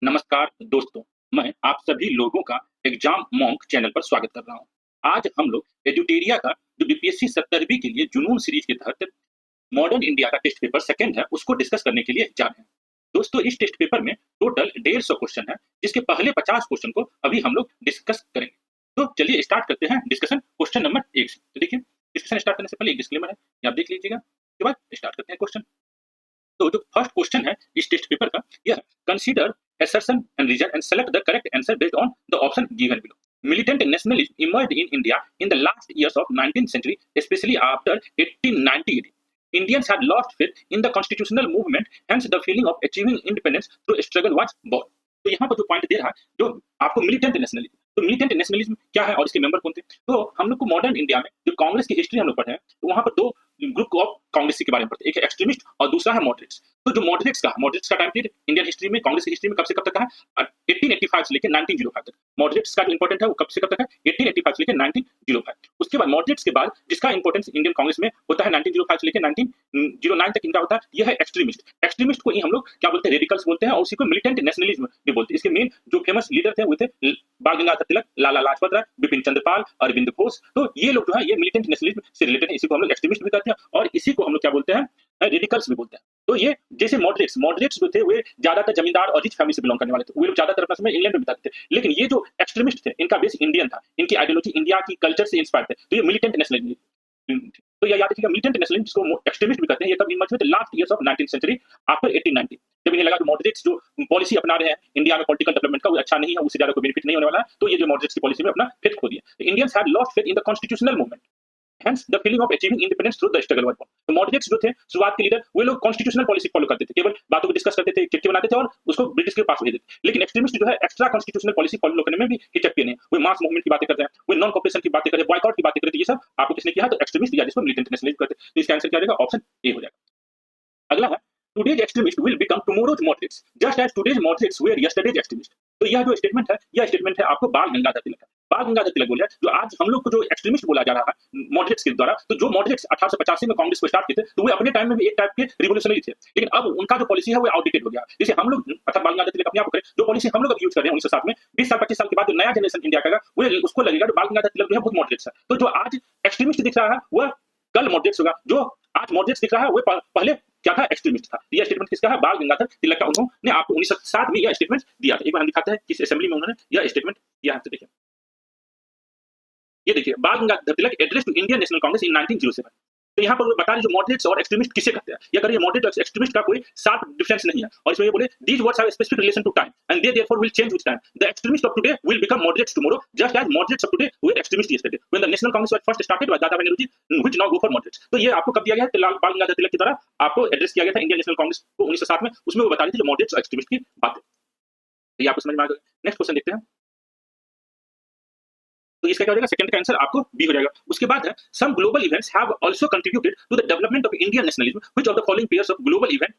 नमस्कार दोस्तों, मैं आप सभी लोगों का एग्जाम मॉन्क चैनल पर स्वागत कर रहा हूँ। आज हम लोग एडुटेरिया का जो बीपीएससी 70वीं के लिए जुनून सीरीज के तहत मॉडर्न इंडिया का टेस्ट पेपर सेकंड है, उसको डिस्कस करने के लिए जा रहे हैं। दोस्तों, इस टेस्ट पेपर में टोटल 150 क्वेश्चन है, जिसके पहले 50 क्वेश्चन को अभी हम लोग डिस्कस करेंगे। तो चलिए स्टार्ट करते हैं डिस्कशन क्वेश्चन नंबर 1 से। तो देखिए, डिस्कशन स्टार्ट करने से पहले एक डिस्क्लेमर है, ये आप देख लीजिएगा। उसके बाद स्टार्ट करते हैं क्वेश्चन। तो जो फर्स्ट क्वेश्चन है इस टेस्ट पेपर का, यह consider assertion and reason and select the correct answer based on the option given below. Militant nationalism emerged in India in the last years of 19th century, especially after 1890. Indians had lost faith in the constitutional movement, hence the feeling of achieving independence through struggle was born. तो यहाँ पर जो point दे रहा है, जो आपको militant nationalism, तो militant nationalism क्या है और इसके मेंबर कौन थे? तो हम लोग को मॉडर्न इंडिया में जो कांग्रेस की हिस्ट्री हम लोग पढ़े हैं, तो वहाँ पर दो ग्रुप ऑफ कांग्रेस के बारे में पढ़ते हैं, एक है एक्सट्रीमिस्ट और दूसरा है मॉडरेट्स। तो जो मॉडरेट्स का टाइम पीरियड इंडियन हिस्ट्री में, कांग्रेस की हिस्ट्री में कब से कब तक का है? 1885 से लेकर 1905 तक। मॉडरेट्स का जो इंपॉर्टेंट है वो कब से कब तक है? 1885 से लेकर 1905। उसके बाद मॉडरेट्स के बाद जिसका इंपॉर्टेंस इंडियन कांग्रेस में होता है 1905 से लेकर 1909 तक इनका होता है, यह है एक्सट्रीमिस्ट। एक्सट्रीमिस्ट को ही हम लोग क्या बोलते हैं? रेडिकल्स बोलते हैं, और उसी को मिलिटेंट नेशनलिज्म भी बोलते हैं। इसके मेन जो फेमस लीडर थे वो थे बाल गंगाधर तिलक, लाला लाजपत राय, बिपिन चंद्र पाल, अरविंद घोष। तो ये लोग जो है ये मिलिटेंट नेशनलिज्म से रिलेटेड है। इसी को हम लोग एक्सट्रीमिस्ट भी कहते हैं और इसी को हम लोग क्या बोलते हैं? रेडिकल्स भी बोलते हैं। तो ये जैसे मॉडरेट्स जो थे वे ज्यादातर जमींदार और रिच फैमिली से बिलोंग करने वाले थे। वे लोग ज्यादातर अपना समय इंग्लैंड में बिताते थे। लेकिन ये जो एक्सट्रीमिस्ट थे, इनका बेस इंडियन था। इनकी आइडियोलॉजी इंडिया की कल्चर से इंस्पायर थे। तो ये मिलिटेंट नेशनलिज्म। तो ये याद रखिएगा, मिलिटेंट नेशनलिज्म जिसको एक्सट्रीमिस्ट भी कहते हैं, ये कब इमर्ज हुए थे? Last years of 19th century after 1890। जब इन्हें लगा कि मॉडरेट्स जो पॉलिसी अपना रहे हैं इंडिया में पॉलिटिकल डेवलपमेंट का, वो अच्छा नहीं है, उससे ज्यादा कोई बेनिफिट नहीं होने वाला है, तो ये जो मॉडरेट्स की पॉलिसी में अपना फेथ खो दिया। Indians had lost faith in the constitutional movement, hence the feeling of achieving independence through the struggle was born. तो मॉडरेट्स जो थे, शुरुआत के लीडर, वे लोग कॉन्स्टिट्यूशनल पॉलिसी फॉलो करते थे, केवल बातों को डिस्कस करते थे, चिट्ठी बनाते थे और उसको ब्रिटिश के पास भेज देते थे। लेकिन एक्सट्रीमिस्ट जो है एक्स्ट्रा कॉन्स्टिट्यूशनल पॉलिसी फॉलो करने में भी हिचकते नहीं। वे मास मूवमेंट की बातें करते हैं, वे नॉन कॉपरेशन की बातें करते हैं, बॉयकॉट की बातें करते हैं। ये सब आपको किसने किया है? तो एक्सट्रीमिस्ट या जिसको मिलिटेंट नेशनलिज्म कहते हैं। तो इसका आंसर क्या हो जाएगा? ऑप्शन ए हो जाएगा। अगला है, today's extremist will become tomorrow's moderates just as today's moderates were yesterday's extremist। तो यह जो स्टेटमेंट है, यह स्टेटमेंट है आपको बाल गंगाधर तिलक का। बाल गंगाधर तिलक बोले हैं, जो आज हम लोग को जो एक्सट्रीमिस्ट बोला जा रहा है मॉडरेट्स के द्वारा, तो जो मॉडरेट्स 1885 में कांग्रेस को स्टार्ट किए थे, तो वे अपने टाइम में भी एक टाइप के रिवोल्यूशनरी थे। लेकिन अब उनका जो पॉलिसी है वो आउटडेटेड हो गया। जैसे हम लोग, अर्थात बाल गंगाधर तिलक अपने आप को करें, जो पॉलिसी हम लोग अब यूज कर रहे हैं 1907 में, 20 साल 25 साल के बाद जो नया जनरेशन इंडिया का, वो उसको लगेगा कि बाल गंगाधर तिलक जो है बहुत मॉडरेट्स है। तो जो आज एक्सट्रीमिस्ट दिख रहा है वह कल मॉडरेट्स होगा, जो आज मॉडरेट्स दिख रहा है वो पहले क्या था? एक्सट्रीमिस्ट था। यह स्टेटमेंट किसका है? बाल गंगाधर तिलक का। उन्होंने आपको 1907 में यह स्टेटमेंट दिया था। एक बार हम दिखाते हैं किस असेंबली में उन्होंने यह स्टेटमेट दिया है। तो देखिए, ये देखिए, Bal Gangadhar Tilak address to Indian National Congress in 1907। तो यहाँ पर वो बता रहे जो मॉडरेट्स और एक्सट्रीमिस्ट किसे कहते हैं। ये करिए, मॉडरेट और एक्सट्रीमिस्ट का कोई शार्प डिफरेंस नहीं है। और इसमें ये बोले, these words have specific relation to time and they therefore will change with time. The extremist of today will become moderates tomorrow just as moderates of today were extremist yesterday when the National Congress was first started by Dadabhai Nehru ji, which now go for moderates. तो ये आपको कब दिया गया है? बाल गंगाधर तिलक की तरह आपको एड्रेस किया गया था इंडियन नेशनल कांग्रेस को 1907 में। उसमें वो बता रहे थे जो मॉडरेट्स और एक्सट्रीमिस्ट की बातें। तो ये आपको समझ में आ गया। नेक्स्ट क्वेश्चन देखते हैं। तो इसका क्या हो जाएगा? सेकंड का आंसर आपको बी हो जाएगा। उसके बाद है, some global events have also contributed to the development of Indian nationalism, which of the following pairs of global event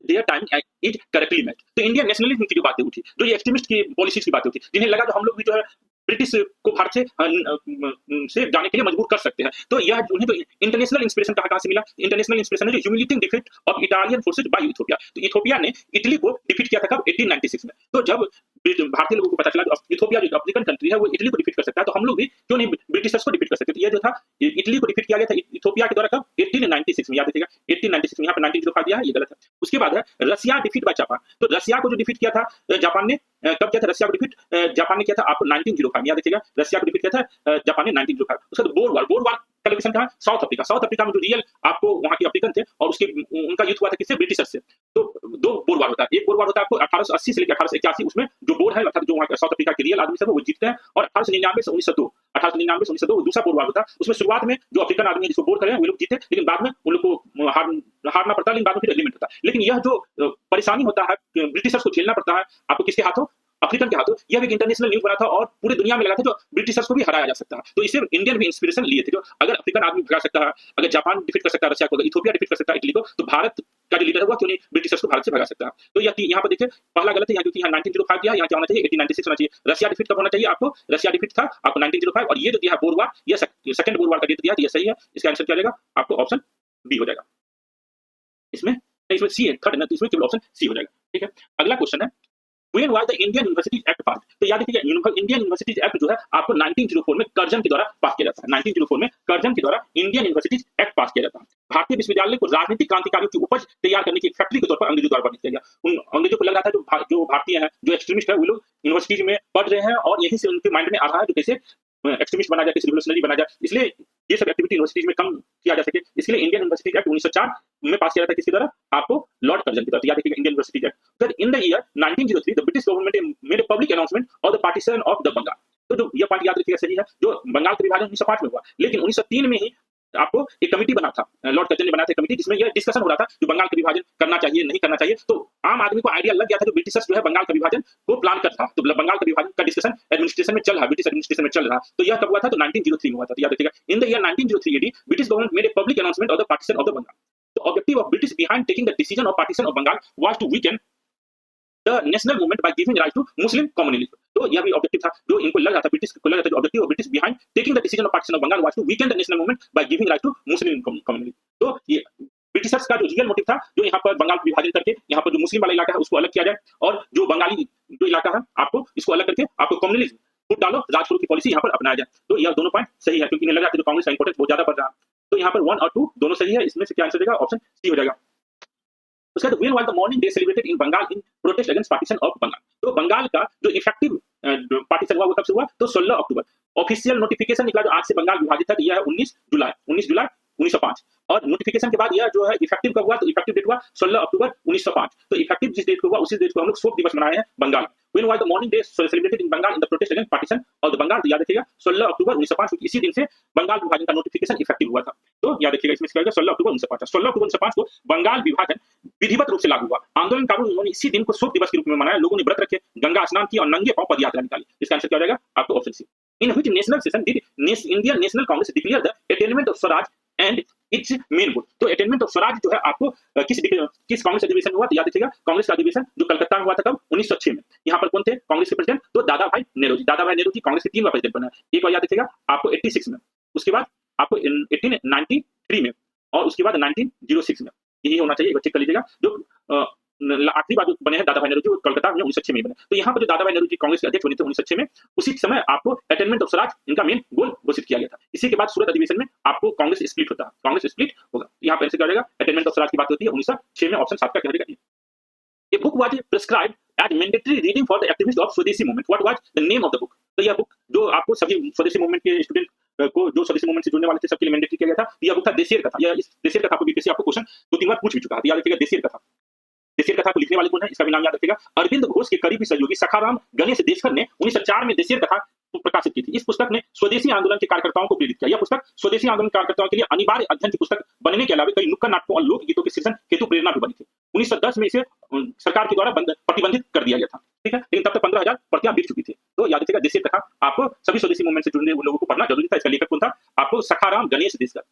their time is correctly match. तो इंडियन नेशनलिज्म की जो बातें उठी, जो ये एक्सट्रीमिस्ट की पॉलिसीज की बातें उठी, जिन्हें लगा जो हम लोग भी जो है ब्रिटिश को भारत से जाने के लिए मजबूर कर सकते हैं, तो यह उन्हें तो इंटरनेशनल इंस्पिरेशन कहाँ से मिला? इंटरनेशनल इंस्पिरेशन है जो humiliating defeat of Italian forces by Ethiopia. तो इथियोपिया ने इटली को डिफीट किया था कब? 1896 में। तो जब भारतीय लोगों को पता चला कि इथियोपिया जो अफ्रीकन कंट्री है वो इटली को डिफीट कर सकता है, तो हम लोग भी क्यों नहीं ब्रिटिशर्स को डिफीट कर सकते? तो ये जो था, इटली को डिफीट किया गया था इथियोपिया के द्वारा कब? 1896 में। याद रखिएगा 1896 में, यहाँ पे 1905 दिया है, ये गलत है। उसके बाद है रसिया डिफीट बाय जापान। तो रसिया को जो डिफीट किया था जापान ने, कब किया था रसिया को डिफीट? जापान ने किया था आपको 1905 में। याद रखिएगा, रसिया को डिफीट किया था जापान ने 1905। उसके बाद बोर वार का लोकेशन कहाँ? South Africa. साउथ अफ्रीका में जो रियल आपको वहाँ के अफ्रीकन थे और उसके उनका युद्ध हुआ था किससे? ब्रिटिशर्स से। तो दो बोर वार होता है। एक बोर वार होता है आपको 1880 से लेकर 1881, उसमें जो बोर है अर्थात जो वहाँ साउथ अफ्रीका के रियल आदमी सब वो जीतते हैं। और 1899 से 1902, 1899 से 1902 दूसरा बोर वार होता है। उसमें शुरुआत में जो अफ्रीकन आदमी है जिसको बोर करे वो लोग जीते, लेकिन बाद में उन लोग को हारना पड़ता है, लेकिन बाद में फिर एग्रीमेंट होता है। लेकिन यह जो परेशानी होता है ब्रिटिशर्स को झेलना पड़ता है आपको किसके हाथों? अफ्रीकन के हाथों। यह एक इंटरनेशनल न्यूज बना था और पूरे दुनिया में लगा था जो ब्रिटिशर्स को भी हराया जा सकता है। तो इसे इंडियन भी इंस्पिरेशन लिए थे, जो अगर अफ्रीकन आदमी भगा सकता है, अगर जापान डिफीट कर सकता है रशिया को, अगर इथियोपिया डिफीट कर सकता है इटली को, तो भारत का जो लीडर हुआ क्यों नहीं ब्रिटिशर्स को भारत से भगा सकता है? तो यहाँ पर देखिए, पहला गलत है यहाँ, क्योंकि यहाँ 1905 दिया, यहाँ क्या होना चाहिए? 1896 होना चाहिए। रशिया डिफीट कब होना चाहिए आपको? रशिया डिफीट था आपको 1905, और ये जो दिया है बोर वार, ये सेकंड बोर वार का डेट दिया, तो ये सही है। इसका आंसर क्या हो जाएगा? आपको ऑप्शन बी हो जाएगा। इसमें सी है, थर्ड है ना, तो इसमें केवल ऑप्शन सी हो जाएगा। ठीक है, अगला क्वेश्चन है, when was the Indian universities act पास। तो याद रखिएगा इंडियन यूनिवर्सिटीज एक्ट जो है आपको 1904 में कर्जन के द्वारा पास किया जाता है। 1904 में कर्जन के द्वारा इंडियन यूनिवर्सिटीज एक्ट पास किया जाता है। भारतीय विश्वविद्यालय को राजनीतिक क्रांतिकारियों की उपज तैयार करने की फैक्ट्री के तौर पर अंग्रेजों द्वारा बंद किया गया। उन अंग्रेजों को लग रहा था जो भारतीय हैं, जो एक्सट्रीमिस्ट है, वो लोग यूनिवर्सिटीज में पढ़ रहे हैं और यहीं से उनके माइंड में आ रहा है जो कैसे एक्सट्रीमिस्ट बना जाए, कैसे रिवोल्यूशनरी बना जाए। इसलिए ये सब एक्टिविटी यूनिवर्सिटीज में कम किया जा सके, इसलिए इंडियन यूनिवर्सिटी एक्ट 1904 में पास किया जाता है। किसके द्वारा? आपको लॉर्ड कर्जन की द्वारा। याद रखिएगा इंडियन यूनिवर्सिटी एक्ट। फिर in the year 1903 the British government made a public announcement of the partition of the Bengal. तो जो ये पार्ट याद रखिएगा सही है, जो बंगाल का विभाजन 1905 में हुआ, लेकिन 1903 में ही आपको एक कमिटी बना था, लॉर्ड कर्जन ने बनाया था कमिटी, जिसमें यह डिस्कशन हो रहा था जो बंगाल का विभाजन करना चाहिए नहीं करना चाहिए। तो आम आदमी को आइडिया लग गया था जो ब्रिटिशर्स जो है बंगाल का विभाजन को प्लान कर था, तो बंगाल का विभाजन का डिस्कशन एडमिनिस्ट्रेशन में चल रहा है, ब्रिटिश एडमिनिस्ट्रेशन में चल रहा। तो यह कब हुआ था? तो 1903 में हुआ था। तो याद रखिएगा in the year 1903 AD British government made a public announcement of the partition of the Bengal. The objective of British behind taking the decision of partition of Bengal was to weaken the national movement by giving rise to Muslim communalism। तो यह भी objective था जो इनको लग रहा था, British को लग रहा था, objective of British behind taking the decision of partition of Bengal was to weaken the national movement by giving right to Muslim community. तो ये ब्रिटिशर्स का जो रियल मोटिव था, जो यहाँ पर बंगाल को विभाजन करके यहाँ पर जो मुस्लिम वाला इलाका है उसको अलग किया जाए, और जो बंगाली जो इलाका है आपको इसको अलग करके आपको कम्युनलिज्म फुट डालो, राजपुरों की पॉलिसी यहाँ पर अपनाया जाए। तो यह दोनों पॉइंट सही है, क्योंकि इन्हें लग रहा था जो कांग्रेस का इंपोर्टेंस बहुत ज्यादा बढ़ रहा है। तो यहाँ पर 1 और 2 दोनों सही है, इसमें से क्या आंसर देगा? ऑप्शन सी हो जाएगा। उसके बाद when was the mourning day celebrated in Bengal in protest against partition of Bengal. तो बंगाल का जो इफेक्टिव पार्टीशन हुआ वो कब से हुआ? तो 16 अक्टूबर। ऑफिशियल नोटिफिकेशन निकला जो आज से बंगाल विभाजित है, तो यह है 19 जुलाई 1905। और नोटिफिकेशन के बाद यह जो है इफेक्टिव कब हुआ? तो इफेक्टिव डेट हुआ 16 अक्टूबर 1905। तो इफेक्टिव जिस डेट को हुआ उसी डेट को हम लोग शोक दिवस मनाए हैं Bengal. When was the mourning day celebrated in Bengal in the protest against partition of the Bengal. तो याद रखिएगा 16 अक्टूबर 1905, क्योंकि इसी दिन से बंगाल विभाजन का नोटिफिकेशन इफेक्टिव हुआ था। तो याद रखिएगा इसमें क्या 16 अक्टूबर 1905। 16 अक्टूबर 1905 को बंगाल विभाजन विधिवत रूप से लागू हुआ। आंदोलनकारों ने इसी दिन को शोक दिवस के रूप में मनाया, लोगों ने व्रत रखे, गंगा स्नान किया और नंगे पांव पदयात्रा निकाली। इसका आंसर क्या हो जाएगा? आपको option C. In which national session did Indian National Congress declare the attainment of swaraj and its main goal. तो अटेनमेंट ऑफ स्वराज जो है आपको किस कांग्रेस अधिवेशन में हुआ? तो याद रखिएगा कांग्रेस का अधिवेशन जो कलकत्ता में हुआ था कब? 1906 में। यहाँ पर कौन थे कांग्रेस के प्रेसिडेंट? तो दादा भाई नेहरू जी। दादा भाई नेहरू जी कांग्रेस के 3 बार प्रेसिडेंट बना। एक बार याद रखिएगा आपको 86 में, उसके बाद आपको 1893 में, और उसके बाद 1906 में। यही होना चाहिए, चेक कर लीजिएगा। जो आखिरी बार जो बने हैं दादा भाई नेहरू जी, वो कलकत्ता में 1906 में बने। तो यहाँ पर जो दादा भाई नेहरू जी कांग्रेस के अध्यक्ष बने थे 1906 में, उसी समय आपको अटेनमेंट ऑफ स्वराज इनका मेन गोल घोषित किया गया था। इसी के बाद सूरत अधिवेशन में आपको कांग्रेस स्प्लिट होता है, कांग्रेस स्प्लिट होगा। यहाँ पर क्या हो जाएगा? अटेनमेंट ऑफ स्वराज की बात होती है 1906 में, ऑप्शन 7 का क्या हो जाएगा? A book was prescribed as mandatory reading for the activists of Swadeshi movement. What was the name of the book? तो यह बुक जो आपको सभी स्वदेशी मूवमेंट के स्टूडेंट को जो स्वदेशी मूवमेंट से जुड़ने वाले थे सबके लिए मैंडेटरी किया गया था। यह बुक था देशेर कथा। यह इस देशेर कथा को बीपीएससी आपको क्वेश्चन 2-3 बार पूछ भी चुका है। याद रखिएगा देशेर कथा। देशेर कथा को लिखने वाले कौन है? इसका भी नाम याद रखिएगा। अरविंद घोष के करीबी सहयोगी सखाराम गणेश देशकर ने 1904 में देशेर कथा प्रकाशित की थी। इस पुस्तक ने स्वदेशी आंदोलन के कार्यकर्ताओं को प्रेरित किया। यह पुस्तक स्वदेशी आंदोलन कार्यकर्ताओं के लिए अनिवार्य अध्ययन की पुस्तक बनने के अलावा कई नुक्कड़ नाटकों और लोकगीतों के सृजन हेतु प्रेरणा भी बनी थी। 1910 में इसे सरकार के द्वारा प्रतिबंधित कर दिया गया था, ठीक है, लेकिन तब तक 15,000 प्रतियां बिक चुकी थी। तो याद रखिएगा देशेर कथा आपको सभी स्वदेशी मूवमेंट से जुड़ने लोगों को पढ़ना जरूरी था। इसका लेखक कौन था? आपको सखाराम गणेश देशकर,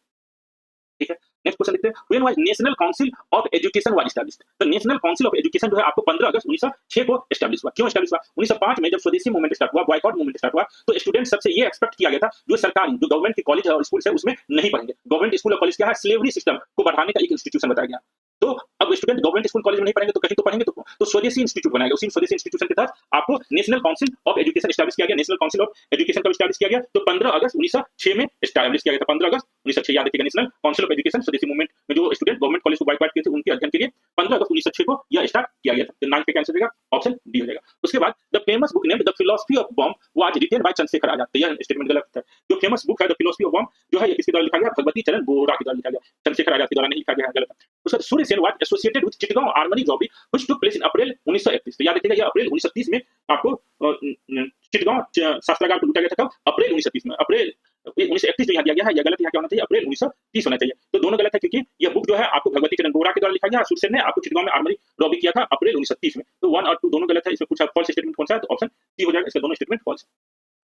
ठीक है। नेक्स्ट क्वेश्चन देखते हैं। When was national council of education was established. तो नेशनल काउंसिल ऑफ एजुकेशन जो है आपको 15 अगस्त 1906 को एस्टैब्लिश हुआ। क्यों एस्टैब्लिश हुआ? 1905 में जब स्वदेशी मूवमेंट स्टार्ट हुआ, बॉयकॉट मूवमेंट स्टार्ट हुआ, तो स्टूडेंट सबसे ये एक्सपेक्ट किया गया था जो सरकारी जो गवर्नमेंट के कॉलेज और स्कूल है उसमें नहीं पढ़ेंगे। गवर्नमेंट स्कूल और कॉलेज क्या है? स्लेवरी सिस्टम को बढ़ाने का एक इंस्टीट्यूशन बताया गया। तो अब स्टूडेंट गवर्नमेंट स्कूल कॉलेज में नहीं पढ़ेंगे तो कहीं तो पढ़ेंगे, तो स्वदेशी इंस्टीट्यूट बनाया गया। उसी स्वदेशी इंस्टीट्यूशन के तहत आपको national council of education establish किया गया। नेशनल काउंसिल ऑफ एजुकेशन कब एस्टैब्लिश किया गया? तो 15 अगस्त 1906 में एस्टैब्लिश किया गया था। 15 अगस्त 1906 याद रखिएगा। नेशनल काउंसिल ऑफ एजुकेशन स्वदेशी मूवमेंट में जो स्टूडेंट गवर्नमेंट कॉलेज को बॉयकॉट किए थे उनके अध्ययन के लिए 15 अगस्त 1906 को यह स्टार्ट किया गया था। तो 9 पे कैंसिल हो जाएगा, ऑप्शन डी हो जाएगा। उसके बाद the famous book named the philosophy of bomb was written by Chandrashekhar Azad. तो यह स्टेटमेंट गलत है। जो फेमस बुक है द फिलॉसफी ऑफ बॉम्ब जो है ये किसके द्वारा लिखा गया? भगवती चरण बोहरा के द्वारा लिखा गया, चंद्रशेखर आजाद के द्वारा नहीं लिखा गया है, गलत है। उसका Surya Sen was associated with Chittagong armoury जॉबी which took place in April 1931। तो याद रखिएगा यह अप्रैल 1930 में आपको चिटगांव शस्त्रागार को लूटा गया था। कब? अप्रैल 1930 में। अप्रैल 1931 जो यहाँ दिया गया है यह गलत। यहाँ क्या होना चाहिए? अप्रैल 1930 होना चाहिए। तो दोनों गलत है क्योंकि यह बुक जो है आपको भगवती चरण बोहरा के द्वारा लिखा गया, सूर्य सेन ने आपको चिटगांव में आर्मरी रॉबी किया था अप्रैल 1930 में। तो 1 और 2 दोनों गलत है। इसमें पूछा फॉल्स स्टेटमेंट कौन सा है? तो ऑप्शन सी हो जाएगा। इसका दोनों स्टेटमेंट फॉल्स है।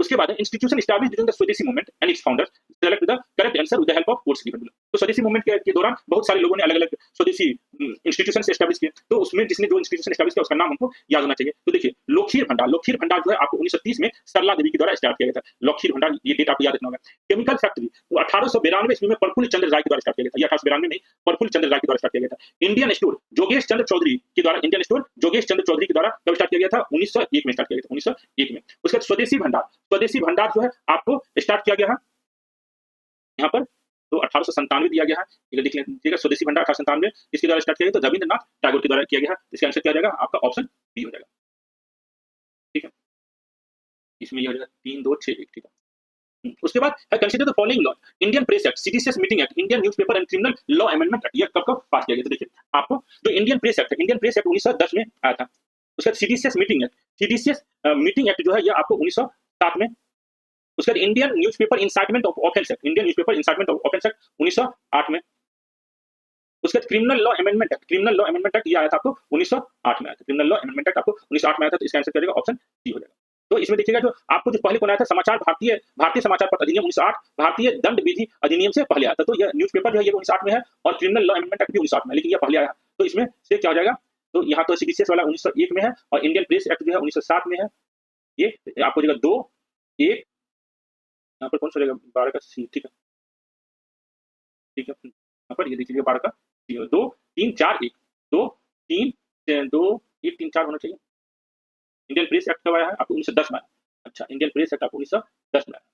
उसके बाद इंस्टीट्यूशन एस्टैब्लिश्ड ड्यूरिंग द स्वदेशी movement and it's founders select the correct answer with the help of course given. तो स्वदेशी मूवमेंट के दौरान बहुत सारे लोगों ने अलग अलग स्वदेशी इंस्टीट्यूशन एस्टैब्लिश किए, तो उसमें जिसने जो इंस्टीट्यूशन एस्टैब्लिश किया उसका नाम हमको याद होना चाहिए। तो देखिए लोकहीर भंडार जो है आपको 1930 में सरला देवी के द्वारा स्टार्ट किया गया था। लोकहीर भंडार, ये डेट आपको याद रखना होगा। केमिकल फैक्ट्री 1892 ईस्वी में प्रफुल्ल चंद्र राय के द्वारा स्टार्ट किया गया था। ये 1892 नहीं, प्रफुल्ल चंद्र राय के द्वारा स्टार्ट किया गया था। इंडियन स्टोर जोगेश चंद्र चौधरी के द्वारा, इंडियन स्टोर जोगेश चंद्र चौधरी के द्वारा कब स्टार्ट किया गया था? 1901 में स्टार्ट किया गया था, 1901 में। उसके बाद स्वदेशी भंडार जो है आपको स्टार्ट किया गया है यहाँ पर, तो 1897 दिया गया है, ये लिख लीजिएगा। स्वदेशी भंडार 1897 इसके द्वारा स्टार्ट किया गया, तो रविंद्रनाथ टैगोर के द्वारा किया गया है। इसका आंसर क्या हो जाएगा? आपका ऑप्शन बी हो जाएगा। ठीक है, इसमें ये हो जाएगा 3, 2, 6, 1। ठीक है, उसके बाद है consider the following law, Indian press act, seditious meeting act, Indian newspaper and criminal law amendment act, ये कब पास किया गया? तो देखिए आपको जो इंडियन प्रेस एक्ट है, इंडियन प्रेस एक्ट 1910 में आया था। उसके बाद seditious meeting act, seditious meeting act जो है ये आपको 1907 में। उसके बाद Indian newspaper incitement of offence act, Indian newspaper incitement of offence act 1908 में। उसके बाद criminal law amendment act, criminal law amendment act ये आया था आपको 1908 में आया था। क्रिमिनल लॉ अमेंडमेंट एक्ट आपको 1908 में आया था, तो इसका आंसर क्या हो जाएगा? ऑप्शन डी हो जाएगा। तो इसमें देखिएगा जो आपको जो पहले कौन आया था, समाचार भारतीय समाचार पत्र अधिनियम 1908, भारतीय दंड विधि अधिनियम से पहले आया था। तो यह न्यूज़पेपर जो है ये 1908 में है, और क्रिमिनल लॉ अमेंडमेंट एक्ट भी 1908 में है, लेकिन ये पहले आया। तो इसमें से क्या हो जाएगा? तो यहाँ तो सीडीसीएस वाला 1901 में है, और इंडियन प्रेस एक्ट जो है 1907 में है। ये आपको हो जाएगा 2, 1, यहाँ पर कौन सा हो जाएगा? 12 का सी। ठीक है, ठीक है, यहाँ पर ये देखिए 12 का 2, 3, 4, 1, 2, 3, 2, 1, 3, 4 होना चाहिए। इंडियन प्रेस एक्ट कब आया है? आपको 1910 में आया। अच्छा, इंडियन प्रेस एक्ट आपको 1910 में आया।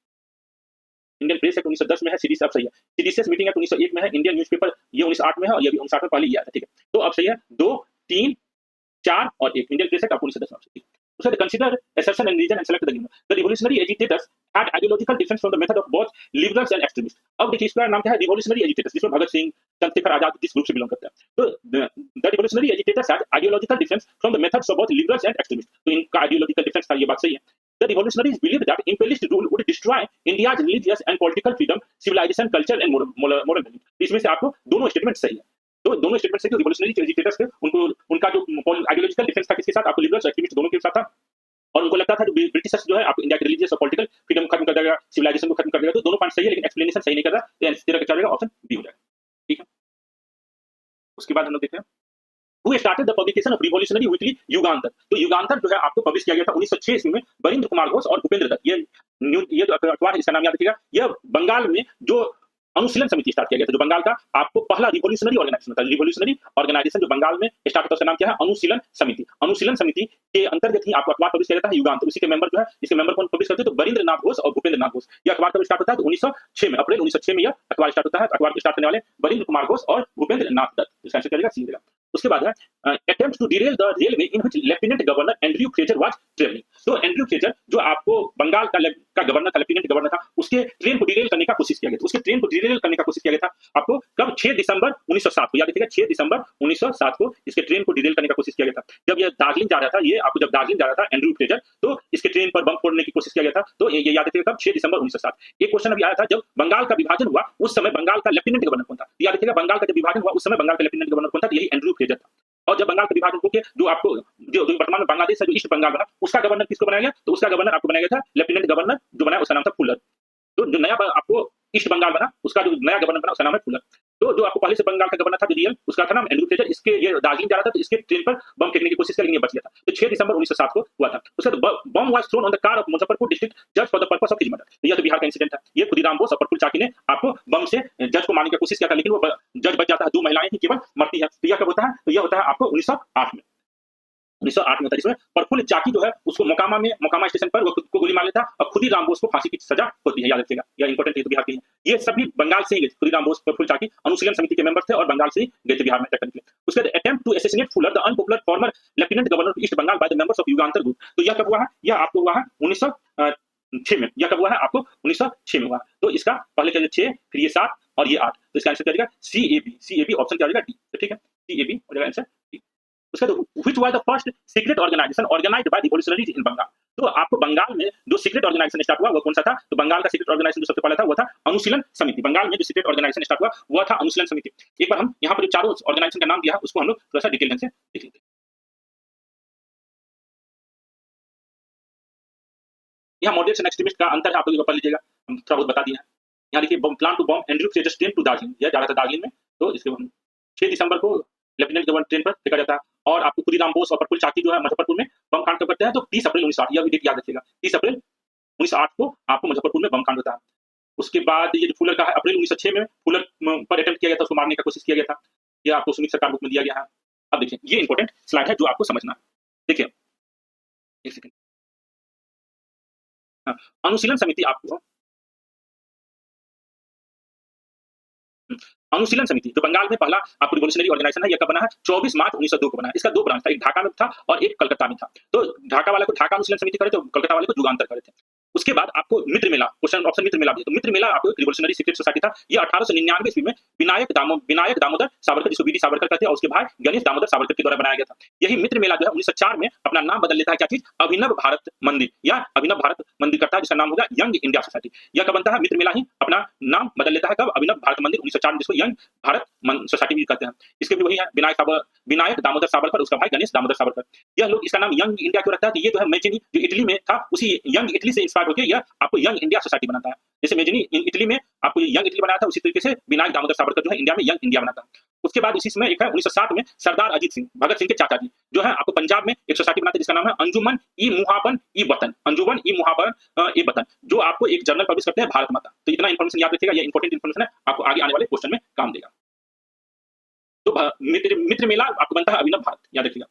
इंडियन प्रेस एक्ट 1910 में है, सीडीसीएस अब सही है। सीडीसीएस मीटिंग एक्ट 1901 में है, इंडियन न्यूज़पेपर ये 1908 में है, और ये भी 1908 में पहले ही आया था। ठीक है, तो अब सही है 2, 3, 4 और 1। इंडियन प्रेस एक्ट आपको 1910 में सही है। उसके बाद consider assertion and reason and select the given. The revolutionary agitators had ideological difference from the method of both liberals and extremists. अब देखिए इसका नाम क्या है? रिवॉल्यूशनरी एजिटेटर्स, जिसमें भगत सिंह, चंद्रशेखर आजाद जिस ग्रुप से बिलोंग करते हैं। तो the revolutionary agitators had ideological difference from the methods of both liberals and extremists. तो इनका आइडियोलॉजिकल डिफरेंस था, ये बात सही है। The revolutionaries believed that imperialist rule would destroy India's religious and political freedom, civilization, culture and moral values. इसमें से आपको दोनों स्टेटमेंट सही है। तो दोनों स्टेटमेंट से जो रिवॉल्यूशनरी एजिटेटर्स थे उनको, उनका जो आइडियोलॉजिकल डिफरेंस था किसके साथ? आपको लिबरल्स और एक्सट्रीमिस्ट दोनों के साथ था। और उनको लगता था जो ब्रिटिशर्स जो है आपको इंडिया के रिलीजियस और पॉलिटिकल फ्रीडम खत्म कर देगा, सिविलाइजेशन को खत्म कर देगा। तो दोनों पॉइंट सही है, लेकिन एक्सप्लेनेशन सही नहीं कर रहा, तो तेरा क्या जाएगा? ऑप्शन बी हो जाएगा। ठीक है, उसके बाद हम लोग देखते हैं Who started the publication of revolutionary weekly युगांतर। तो युगांतर जो है आपको पब्लिश किया गया था 1906 ईस्वी में बरिंद्र कुमार घोष और भूपेंद्र दत्त। ये जो अखबार है इसका नाम याद रखिएगा। यह बंगाल में जो अनुशीलन समिति स्टार्ट किया गया था, जो बंगाल का आपको पहला रिवॉल्यूशनरी ऑर्गेनाइजेशन था। रिवॉल्यूशनरी ऑर्गेनाइजेशन जो बंगाल में स्टार्ट होता है उसका नाम क्या है? अनुशीलन समिति। अनुशीलन समिति के अंतर्गत ही आपको अखबार पब्लिश किया जाता है युगांतर। उसी के मेंबर जो है, इसके मेंबर कौन पब्लिश करते हैं? तो बरिंद्र नाथ घोष और भूपेंद्र नाथ घोष। यह अखबार कब स्टार्ट होता है? तो 1906 में, अप्रैल 1906 में यह अखबार स्टार्ट होता है। अखबार स्टार्ट करने वाले बरिंद्र कुमार घोष और भूपेंद्र नाथ दत्त। इसका आंसर क्या सी देगा। उसके बाद है attempt to derail the railway in which lieutenant governor Andrew Fraser was travelling. तो एंड्रयू फ्रेजर जो आपको बंगाल का गवर्नर था, लेफ्टिनेंट गवर्नर था, उसके ट्रेन को डिरेल करने का कोशिश किया गया था। उसके ट्रेन को डिरेल करने का कोशिश किया गया था आपको कब? 6 दिसंबर 1907 को, याद रखिएगा 6 दिसंबर 1907 को इसके ट्रेन को डिरेल करने का कोशिश किया गया था। जब ये दार्जिलिंग जा रहा था, ये आपको जब दार्जिलिंग जा रहा था एंड्रयू फ्रेजर, तो इसके ट्रेन पर बम फोड़ने की कोशिश किया गया था। तो ये याद रखिएगा कब? 6 दिसंबर 1907। एक क्वेश्चन अभी आया था, जब बंगाल का विभाजन हुआ उस समय बंगाल का लेफ्टिनेंट गवर्नर कौन था? याद रखिएगा बंगाल का जब विभाजन हुआ उस समय बंगाल का लेफ्टिनेंट गवर्नर कौन था? यही एंड्रयू फ्रेजर था। और जब बंगाल का विभाजन होकर जो आपको जो वर्तमान में बांग्लादेश है, जो ईस्ट बंगाल बना, उसका गवर्नर किसको बनाया गया? तो उसका गवर्नर आपको बनाया गया था लेफ्टिनेंट गवर्नर, जो बनाया उसका नाम था फुलर। तो जो नया आपको ईस्ट बंगाल बना, उसका जो नया गवर्नर बना उसका नाम है फुलर। तो जो आपको पहले से बंगाल का गवर्नर था जो रियल, उसका था नाम एंड्रयू फ्रेजर। इसके ये दार्जिलिंग जा रहा था, तो इसके ट्रेन पर बम फेंकने की कोशिश की, लेकिन ये बच गया था। तो 6 दिसंबर 1907 को हुआ था। उसके बाद bomb was thrown on the car of Muzaffarpur district जज for the purpose of his murder. तो यह तो बिहार का इंसिडेंट था। ये खुदीराम बोस और प्रफुल्ल चाकी ने आपको बम से जज को मारने की कोशिश किया था, लेकिन वो जज बच जाता है। 2 महिलाएं थी केवल, मरती है। तो यह कब होता है? तो यह होता है आपको 1908 में। 1908 में होता है, जिसमें प्रफुल्ल चाकी जो है उसको मोकामा स्टेशन पर वो खुद को गोली मार लेता है, और खुदीराम बोस को फांसी की सजा होती है। याद रखिएगा, यह इंपॉर्टेंट है, तो बिहार की है। ये सभी बंगाल से ही गए। खुदीराम बोस, प्रफुल्ल चाकी अनुशीलन समिति के मेंबर थे और बंगाल से ही गए थे बिहार में अटैक करने के लिए। उसके बाद attempt to assassinate Fuller the unpopular former lieutenant governor of east Bengal by the members of Jugantar group. तो यह कब हुआ है? यह आपको हुआ है 1906 में। यह कब हुआ है? आपको 1906 में हुआ। तो इसका पहले क्या 6, फिर ये 7 और ये 8। तो इसका आंसर क्या जाएगा? CAB ऑप्शन क्या हो जाएगा? डी। तो ठीक है, CAB हो जाएगा आंसर डी। उसका तो which was the first secret organisation organised by revolutionaries in Bengal. तो आपको बंगाल में जो सीक्रेट ऑर्गेनाइजेशन स्टार्ट हुआ वो कौन सा था? तो बंगाल का सीक्रेट ऑर्गेनाइजेशन जो सबसे पहला था वो था अनुशीलन समिति। बंगाल में जो सीक्रेट ऑर्गेनाइजेशन स्टार्ट हुआ वो था अनुशीलन समिति। एक बार हम यहाँ पर जो चारों ऑर्गेनाइजेशन का नाम दिया है उसको हम लोग थोड़ा सा डिटेल ढंग से देख लेते हैं। यहाँ मॉडरेट्स एंड एक्सट्रीमिस्ट का अंतर है, आप लोग पढ़ लीजिएगा, हम थोड़ा बहुत बता दिए हैं। यहाँ देखिए plan to bomb Andrew Fraser's train to Darjeeling, यह जा रहा था दार्जिलिंग में, तो इसके 6 दिसंबर को लेफ्टिनेंट गवर्नर ट्रेन पर फेंका जाता है। और आपको खुदीराम बोस और प्रफुल्ल चाकी जो है मुजफ्फरपुर में बम कांड कब करते हैं, तो 30 अप्रैल 1908, यह भी डेट याद रखिएगा, 30 अप्रैल 1908 को आपको मुजफ्फरपुर में बम कांड होता है। उसके बाद ये जो फुलर का है, अप्रैल 1906 में फुलर पर अटेम्प्ट किया गया था, उसको मारने का कोशिश किया गया था, यह आपको सुमित सरकार बुक में दिया गया है। अब देखिए ये इंपॉर्टेंट स्लाइड है जो आपको समझना है। देखिए एक सेकंड, हाँ, अनुशीलन समिति आपको अनुशीलन समिति जो बंगाल में पहला आपको रिवोल्यूशनरी ऑर्गेनाइजेशन है, यह कब बना है, 24 मार्च 1902 को बना है। इसका 2 ब्रांच था, एक ढाका में था और एक कलकत्ता में था। तो ढाका वाले को ढाका अनुशीलन समिति करे थे, कलकत्ता वाले को युगांतर करे थे। उसके बाद आपको मित्र मेला, क्वेश्चन ऑप्शन मित्र मेला भी है, तो मित्र मेला आपको एक रिवोल्यूशनरी सीक्रेट सोसाइटी था। ये 1899 ईस्वी में विनायक दामोदर सावरकर, जिसको बीडी सावरकर कहते हैं, और उसके भाई गणेश दामोदर सावरकर के द्वारा बनाया गया था। यही मित्र मेला जो है 1904 में अपना नाम बदल लेता है, क्या चीज, अभिनव भारत मंदिर, या अभिनव भारत मंदिर करता है, जिसका नाम होगा यंग इंडिया सोसाइटी। यह कब बनता है, मित्र मेला ही अपना नाम बदल लेता है, कब, अभिनव भारत मंदिर 1904 में, जिसको यंग भारत सोसाइटी भी कहते हैं। इसके भी वही है विनायक दामोदर सावरकर, उसका भाई गणेश दामोदर सावरकर। यह लोग इसका नाम यंग इंडिया क्यों रखता है, तो ये जो है मेजिनी जो इटली में था, उसी यंग इटली से इंस्पायर होकर यह आपको यंग इंडिया सोसाइटी बनाता है। जैसे मेजिनी इटली में आपको यंग इटली बनाया था, उसी तरीके से विनायक दामोदर सावरकर जो है इंडिया में यंग इंडिया बनाता है। उसके बाद उसी समय एक है 1960 में सरदार अजीत सिंह, भगत सिंह के चाचा जी, जो है आपको पंजाब में एक सोसाइटी बनाते हैं जिसका नाम है अंजुमन ई मुहाबन ई वतन, अंजुमन ई मुहाबन ई वतन, जो आपको एक जर्नल पब्लिश करते हैं, भारत माता। तो इतना इन्फॉर्मेशन याद रखिएगा, ये इंपॉर्टेंट इन्फॉर्मेशन है, आपको आगे आने वाले क्वेश्चन में काम देगा। तो मित्र मेला आपको बनता है अभिनव भारत, याद रखिएगा।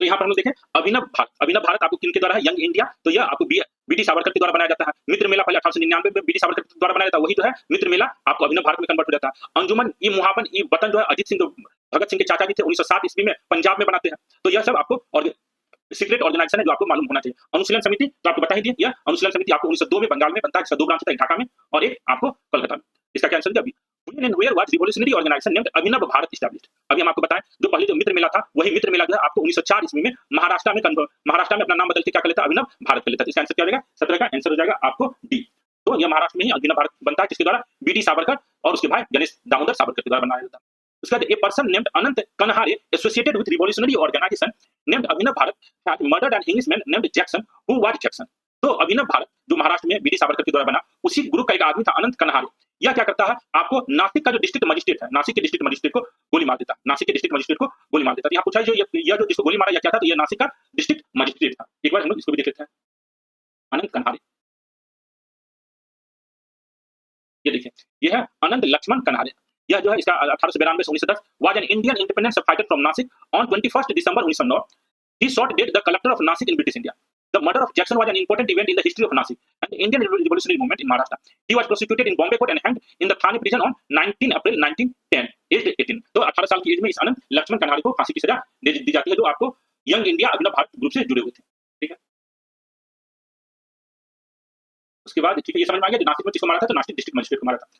तो यहाँ पर हम लोग देखें अभिनव भारत आपको किनके द्वारा है, यंग इंडिया, तो यह आपको बीडी सावरकर के द्वारा बनाया जाता है। मित्र मेला पहले 1899 में बीडी सावरकर के द्वारा बनाया जाता है, वही जो है मित्र मेला आपको अभिनव भारत में कन्वर्ट हो जाता है। अंजुमन ई मुहाबन ई वतन जो है अजीत सिंह, जो भगत सिंह के चाचा जी थे, 1907 ईस्वी में पंजाब में बनाते हैं। तो यह सब आपको और सीक्रेट ऑर्गेनाइजेशन है जो आपको मालूम होना चाहिए। अनुशीलन समिति तो आपको बता ही दिया, यह अनुशीलन समिति आपको 1902 में बंगाल में बनता है, जिसका 2 ब्रांच होता है, एक ढाका में और एक आपको कलकत्ता में। इसका क्या आंसर है, अभी when and where was revolutionary organization named Abhinav Bharat established? अभी हम आपको बताएं, जो पहले जो मित्र मेला था, वही मित्र मेला जो है आपको 1904 ईस्वी में महाराष्ट्र में अपना नाम बदल के क्या कर लेता है, अभिनव भारत कर लेता है। इसका आंसर क्या हो जाएगा, 17 का आंसर हो जाएगा आपको डी। तो यह महाराष्ट्र में ही अभिनव भारत बनता है, जिसके द्वारा बीडी सावरकर और उसके भाई गणेश दामोदर सावरकर के द्वारा बनाया जाता है। उसके बाद a person named Anant Kanhare associated with revolutionary organisation named Abhinav Bharat had murdered an Englishman named Jackson who was Jackson. तो अभिनव भारत जो महाराष्ट्र में बीडी सावरकर के द्वारा बना, उसी ग्रुप का एक आदमी था अनंत कनहारे। यह क्या करता है, आपको नासिक का जो डिस्ट्रिक्ट मजिस्ट्रेट है, नासिक के डिस्ट्रिक्ट मजिस्ट्रेट को गोली मार देता, नासिक के डिस्ट्रिक्ट मजिस्ट्रेट को गोली मार देता। तो यहाँ पूछा है जो यह जो जिसको गोली मारा यह क्या था, तो यह नासिक का डिस्ट्रिक्ट मजिस्ट्रेट था। एक बार हम लोग इसको भी देख लेते हैं, अनंत कनहारे, ये देखिए, यह है अनंत लक्ष्मण कनहारे। यह जो है इसका 1892 से 1910 was an Indian independence fighter from Nashik on 21 December 1909। He sought death the collector of Nasik in British India. The murder of Jackson was an important event in the history of Nasik and the Indian revolutionary movement in Maharashtra. He was prosecuted in Bombay court and hanged in the Thane prison on 19 April 1910, aged 18. तो 18 साल की as में इस अनंत लक्ष्मण कनहारे को फांसी की सजा दी जाती है, जो आपको यंग इंडिया अभिनव भारत ग्रुप से जुड़े हुए थे। ठीक है, उसके बाद ठीक है, ये समझ में आ गया, जो नासिक में किसको मारा था, तो नासिक डिस्ट्रिक्ट मजिस्ट्रेट को मारा था।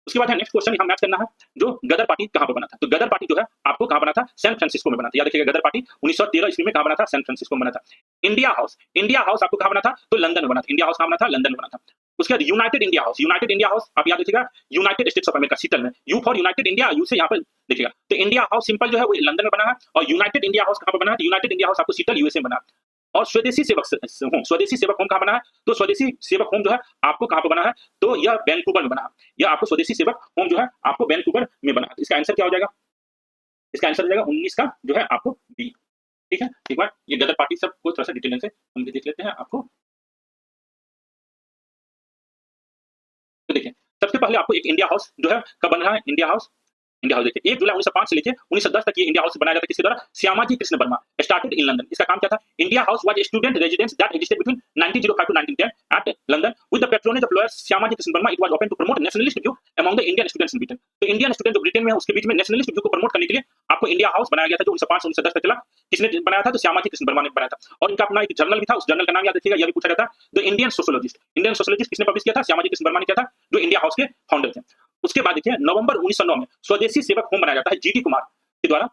उसके बाद है नेक्स्ट क्वेश्चन, यहाँ मैच करना है, जो गदर पार्टी कहाँ पर बना था। तो गदर पार्टी जो है आपको कहाँ बना था, सैन फ्रांसिस्को में बना था। याद रखिएगा, गदर पार्टी 1913 ईस्वी में कहाँ बना था, सैन फ्रांसिस्को में बना था। इंडिया हाउस आपको कहाँ बना था, तो लंदन में बना था। इंडिया हाउस कहाँ बना था, लंदन में बना था। उसके बाद यूनाइटेड इंडिया हाउस आप याद रखिएगा, united states of America, Seattle में, U for united India, U से यहाँ पर देखिएगा। तो इंडिया हाउस सिंपल जो है वो लंदन में बना है, और यूनाइटेड इंडिया हाउस कहाँ पर बना है, यूनाइटेड इंडिया हाउस आपको सीटल यूएसए में बना है। और स्वदेशी सेवक होम कहाँ बना है, तो स्वदेशी सेवक होम जो है आपको कहाँ पर बना है, तो यह वैंकूवर में बना है। यह आपको स्वदेशी सेवक होम जो है आपको वैंकूवर में बना है। इसका आंसर क्या हो जाएगा, इसका आंसर हो जाएगा 19 का जो है आपको बी। ठीक है, एक बार ये गदर पार्टी सब को थोड़ा सा डिटेल से हम भी देख लेते हैं आपको। तो देखिए, सबसे पहले आपको एक इंडिया हाउस जो है कब बन रहा है, इंडिया हाउस देखिए 1 जुलाई 1905 से लेकर 1910 तक ये इंडिया हाउस बनाया जाता है, किसके द्वारा, Shyamaji Krishna Varma, started in London. इसका काम क्या था, India House was a student residence that existed between 1905 to 1910 at London with the patronage of lawyer Shyamaji Krishna Varma. It was open to promote nationalist view among the Indian students in Britain. तो Indian student जो Britain में है उसके बीच में nationalist view को promote करने के लिए आपको इंडिया हाउस बनाया गया था, जो 1905 से 1910 तक चला। किसने बनाया था, तो श्यामाजी कृष्ण वर्मा ने बनाया था। और इनका अपना एक जर्नल भी था, उस जर्नल का नाम याद रखिएगा, यह भी पूछा जाता है, द इंडियन सोशियोलॉजिस्ट किसने पब्लिश किया था, श्यामाजी कृष्ण वर्मा ने किया था, जो इंडिया हाउस के फाउंडर थे। उसके बाद देखिए नवंबर 1909 में स्वदेशी सेवक होम बनाया जाता है जीडी कुमार के द्वारा।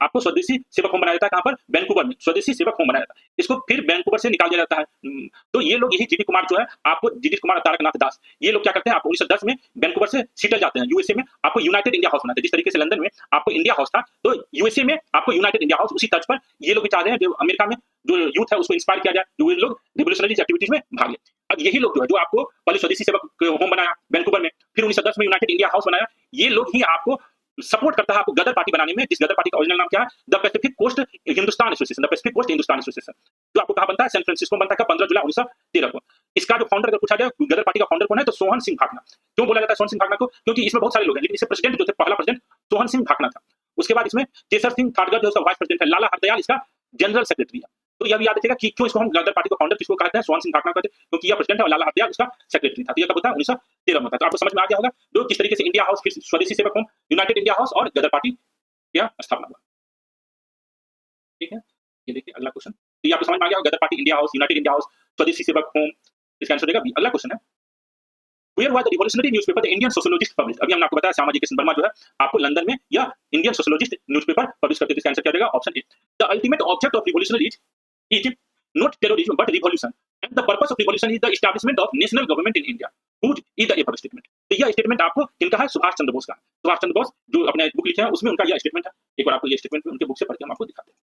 आपको स्वदेशी सेवक होम बनाया जाता है, कहां पर, वैंकूवर में स्वदेशी सेवक होम बनाया जाता है। इसको फिर वैंकूवर से निकाल दिया जाता है। तो ये लोग, यही जीडी कुमार जो है आपको, जीडी कुमार तारकनाथ दास, ये लोग क्या करते हैं, आपको 1910 में वैंकूवर से सीटल जाते हैं यूएसए में, आपको यूनाइटेड इंडिया हाउस बनाते हैं। जिस तरीके से लंदन में आपको इंडिया हाउस था, तो यूएसए में आपको यूनाइटेड इंडिया हाउस, उसी तर्ज पर ये लोग भी चाह रहे हैं जो अमेरिका में जो यूथ है उसको इंस्पायर किया जाए, जो ये लोग रिवोल्यूशनरी एक्टिविटीज में भाग ले। अब यही लोग जो है, जो आपको पहले स्वदेशी सेवक होम बनाया वैंकूवर में, फिर 1910 में यूनाइटेड इंडिया हाउस बनाया, ये लोग ही आपको सपोर्ट करता है आपको गदर पार्टी बनाने में, जिस गदर पार्टी का ओरिजिनल नाम क्या है, the Pacific Coast Hindustan Association, the Pacific Coast Hindustan Association, जो आपको कहाँ बनता है, सैन फ्रांसिस्को बनता है, 15 जुलाई 1913 को। इसका जो फाउंडर अगर पूछा जाए गदर पार्टी का फाउंडर कौन है, तो सोहन सिंह भाकना। क्यों बोला जाता है सोहन सिंह भाकना को? क्योंकि इसमें बहुत सारे लोग हैं, लेकिन इससे प्रेसिडेंट जो थे, पहला प्रेसिडेंट सोहन सिंह भाकना था। उसके बाद इसमें केसर सिंह थाटगर जो वाइस प्रेसिडेंट है, लाला हरदयाल इसका जनरल सेक्रेटरी है। तो यह भी याद रखिएगा कि क्यों इसको हम गदर पार्टी का फाउंडर किसको कहते हैं, सोहन सिंह भाकना कहते हैं, क्योंकि यह प्रेसिडेंट है और लाला हरदयाल उसका सेक्रेटरी था। तो यह कब होता है, 1913 में होता है। तो आपको समझ में आ गया होगा जो किस तरीके से इंडिया हाउस, फिर स्वदेशी Sevak home, United India house और गदर पार्टी क्या स्थापना हुआ। ठीक है, ये देखिए अगला क्वेश्चन। तो ये आपको समझ में आ गया होगा, Ghadar party, India house, united India house, Swadeshi Sevak home, इसका आंसर देगा बी। अगला क्वेश्चन है, Where was the revolutionary newspaper the Indian Sociologist published? अभी हमने आपको बताया श्यामाजी कृष्ण वर्मा जो है आपको लंदन में या इंडियन सोशियोलॉजिस्ट न्यूज़पेपर पब्लिश करते थे। इसका आंसर क्या रहेगा, option A. The ultimate object of revolutionaries is not terrorism but revolution and the purpose of revolution is the establishment of national government in India. Whose is the above statement. तो यह statement आपको किनका है, सुभाष चंद्र बोस का। सुभाष चंद्र बोस जो अपने book लिखे हैं उसमें उनका यह स्टेटमेंट है। एक बार आपको ये स्टेटमेंट उनके बुक से पढ़ के हम आपको दिखाते हैं।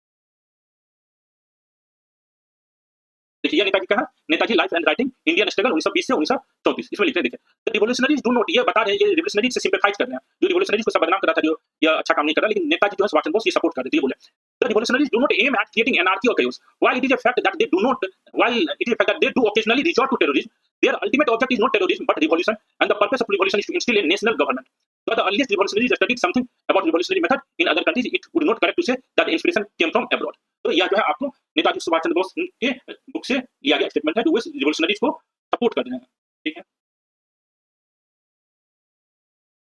देखिए ये नेताजी का है, Netaji life and writing Indian struggle 1920 से 1934, इसमें लिख रहे हैं। देखिए द रिवॉल्यूशनरीज डू नॉट, ये बता रहे हैं ये रिवॉल्यूशनरीज से सिंपैथाइज कर रहे हैं, जो रिवॉल्यूशनरीज को सब बदनाम कर रहा था, जो ये अच्छा काम नहीं कर रहा, लेकिन नेताजी जो है सुभाष चंद्र बोस ये सपोर्ट कर रहे थे। ये बोले the revolutionaries do not aim at creating anarchy और chaos while it is a fact that they do not while it is a fact that they do occasionally resort to terrorism, their ultimate object is not terrorism but revolution and the purpose of revolution is to instill a national government. So the earliest revolutionaries studied something about revolutionary method in other countries. It would not correct to say that the inspiration came from abroad. तो यह जो है आपको नेताजी सुभाष चंद्र बोस के book से लिया गया statement है, जो रिवॉल्यूशनरीज को सपोर्ट कर रहे हैं। ठीक है,